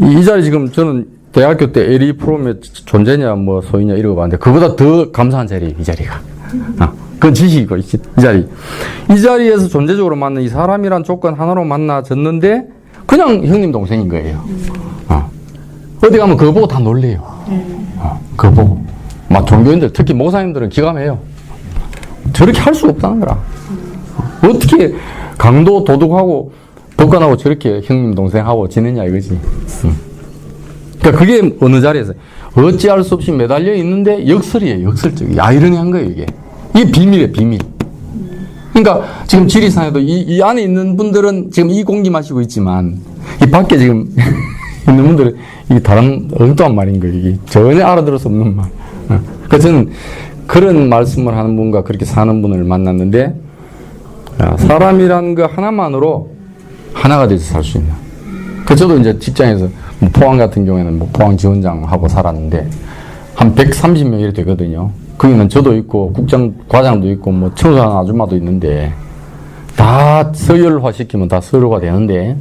이 자리 지금 저는 대학교 때 에리 프롬의 존재냐, 소이냐, 이러고 봤는데, 그보다 더 감사한 자리, 이 자리가. 그건 지식이고, 이 자리. 이 자리에서 존재적으로 맞는 이 사람이란 조건 하나로 만나졌는데, 그냥 형님, 동생인 거예요. 어디 가면 그거 보고 다 놀래요. 그거 보고. 막 종교인들, 특히 목사님들은 기가 막혀요. 저렇게 할 수 없다는 거라. 어떻게 강도 도둑하고 법관하고 저렇게 형님, 동생하고 지내냐, 이거지. 그러니까 그게 어느 자리에서 어찌할 수 없이 매달려 있는데 역설이에요, 역설적이. 아이러니한 거예요, 이게. 이게 비밀이에요, 비밀. 그러니까 지금 지리산에도 이 안에 있는 분들은 지금 이 공기 마시고 있지만, 이 밖에 지금 있는 분들은 이게 다른 엉뚱한 말인 거예요, 이게. 전혀 알아들을 수 없는 말. 그러니까 저는 그런 말씀을 하는 분과 그렇게 사는 분을 만났는데, 사람이라는 거 하나만으로 하나가 돼서 살 수 있는. 저도 이제 직장에서 포항 같은 경우에는 포항 지원장하고 살았는데 한 130명 이렇게 되거든요. 거기는 저도 있고 과장도 있고 청소하는 아줌마도 있는데 다 서열화 시키면 다 서류가 되는데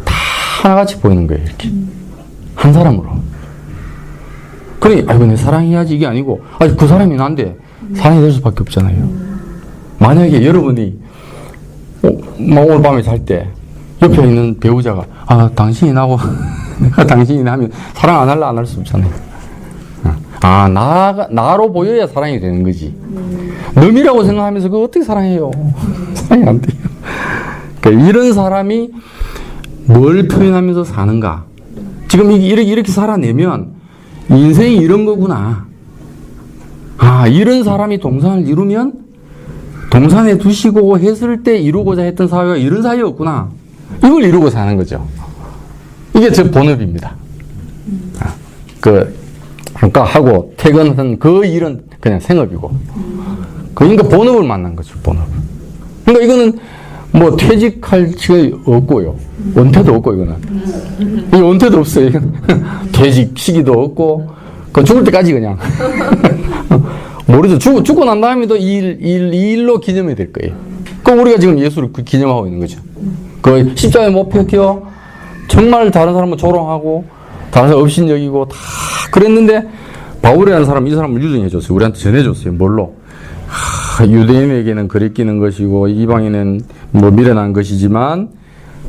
다 하나같이 보이는 거예요, 이렇게. 한 사람으로. 그러니 아이고 내 사랑해야지 이게 아니고 그 사람이 난데 사랑이 될 수밖에 없잖아요. 만약에 여러분이 오늘 밤에 잘 때 옆에 있는 배우자가 당신이 나고 내가 당신이 나면 사랑 안 할라 안 할 수 없잖아요. 나로 보여야 사랑이 되는 거지. 놈이라고 생각하면서 그거 어떻게 사랑해요? 사랑이 안 돼요. 그러니까 이런 사람이 뭘 표현하면서 사는가? 지금 이렇게 살아내면 인생이 이런 거구나. 아, 이런 사람이 동산을 이루면 동산에 두시고 했을 때 이루고자 했던 사회가 이런 사회였구나. 이걸 이루고 사는 거죠. 이게 제 본업입니다. 아까 하고 퇴근한 그 일은 그냥 생업이고. 그러니까 본업을 만난 거죠, 본업. 그러니까 이거는 뭐 퇴직할 시간이 없고요. 은퇴도 없고, 이거는. 이 은퇴도 없어요. 퇴직 시기도 없고, 죽을 때까지 그냥. 모르죠. 죽고 난 다음에도 이 일로 기념이 될 거예요. 그럼 우리가 지금 예수를 기념하고 있는 거죠. 그 십자가에 못 박혀, 정말 다른 사람은 조롱하고, 다른 사람 업신여기고, 다 그랬는데, 바울이라는 사람, 이 사람을 유정해줬어요. 우리한테 전해줬어요. 뭘로? 유대인에게는 거리끼는 것이고, 이방인은 뭐 미련한 것이지만,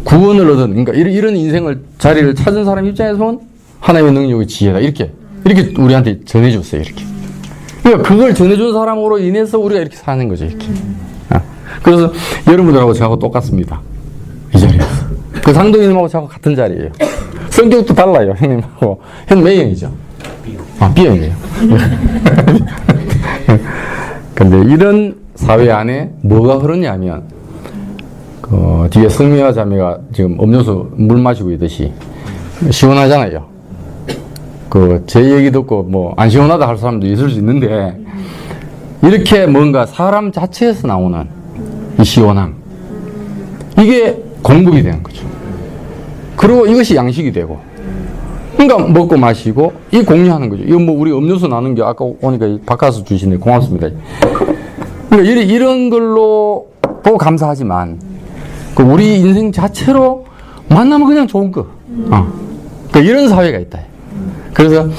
구원을 얻은, 그러니까 이런 인생을, 자리를 찾은 사람 입장에서는 하나님의 능력의 지혜다. 이렇게 우리한테 전해줬어요. 이렇게. 그러니까 그걸 전해준 사람으로 인해서 우리가 이렇게 사는 거죠. 이렇게. 그래서 여러분들하고 저하고 똑같습니다. 이 자리에서. 그 상도님하고 저하고 같은 자리예요. 성격도 달라요. 형님하고. 형 몇 형이죠? B형이에요. 근데 이런 사회 안에 뭐가 흐르냐면, 뒤에 성미와 자매가 지금 음료수 물 마시고 있듯이 시원하잖아요. 제 얘기 듣고 뭐 안 시원하다 할 사람도 있을 수 있는데, 이렇게 뭔가 사람 자체에서 나오는 이 시원함, 이게 공급이 되는 거죠. 그리고 이것이 양식이 되고, 그러니까 먹고 마시고 이 공유하는 거죠. 이거 뭐 우리 음료수 나눈 게 아까 오니까 바꿔서 주시네. 고맙습니다. 그러니까 이런 걸로 또 감사하지만, 우리 인생 자체로 만나면 그냥 좋은 거. 그러니까 이런 사회가 있다. 그래서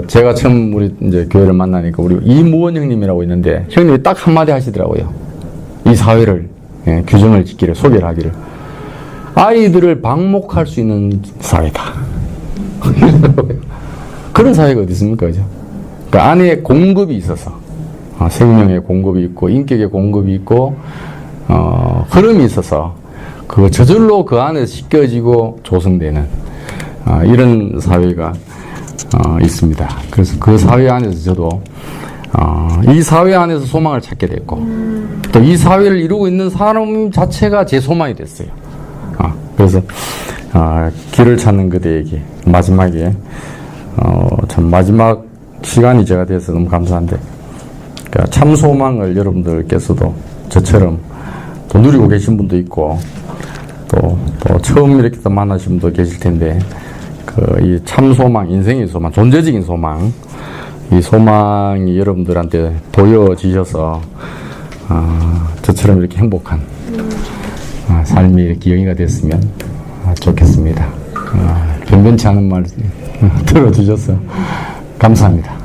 제가 처음 우리 이제 교회를 만나니까 우리 이무원 형님이라고 있는데, 형님이 딱 한마디 하시더라고요. 이 사회를 규정을 짓기를, 소개를 하기를, 아이들을 방목할 수 있는 사회다. 그런 사회가 어디 있습니까? 그죠? 그 안에 공급이 있어서, 생명의 공급이 있고, 인격의 공급이 있고, 흐름이 있어서, 저절로 그 안에서 씻겨지고 조성되는, 이런 사회가, 있습니다. 그래서 그 사회 안에서 저도, 이 사회 안에서 소망을 찾게 됐고, 또 이 사회를 이루고 있는 사람 자체가 제 소망이 됐어요. 그래서, 길을 찾는 그대에게, 마지막에, 참 마지막 시간이 제가 돼서 너무 감사한데, 그러니까 참 소망을 여러분들께서도 저처럼 또 누리고 계신 분도 있고, 또 처음 이렇게 또 만나신 분도 계실 텐데, 이 참 소망, 인생의 소망, 존재적인 소망, 이 소망이 여러분들한테 보여지셔서, 저처럼 이렇게 행복한 삶이 이렇게 영위가 됐으면 좋겠습니다. 변변치 않은 말 들어주셔서 감사합니다.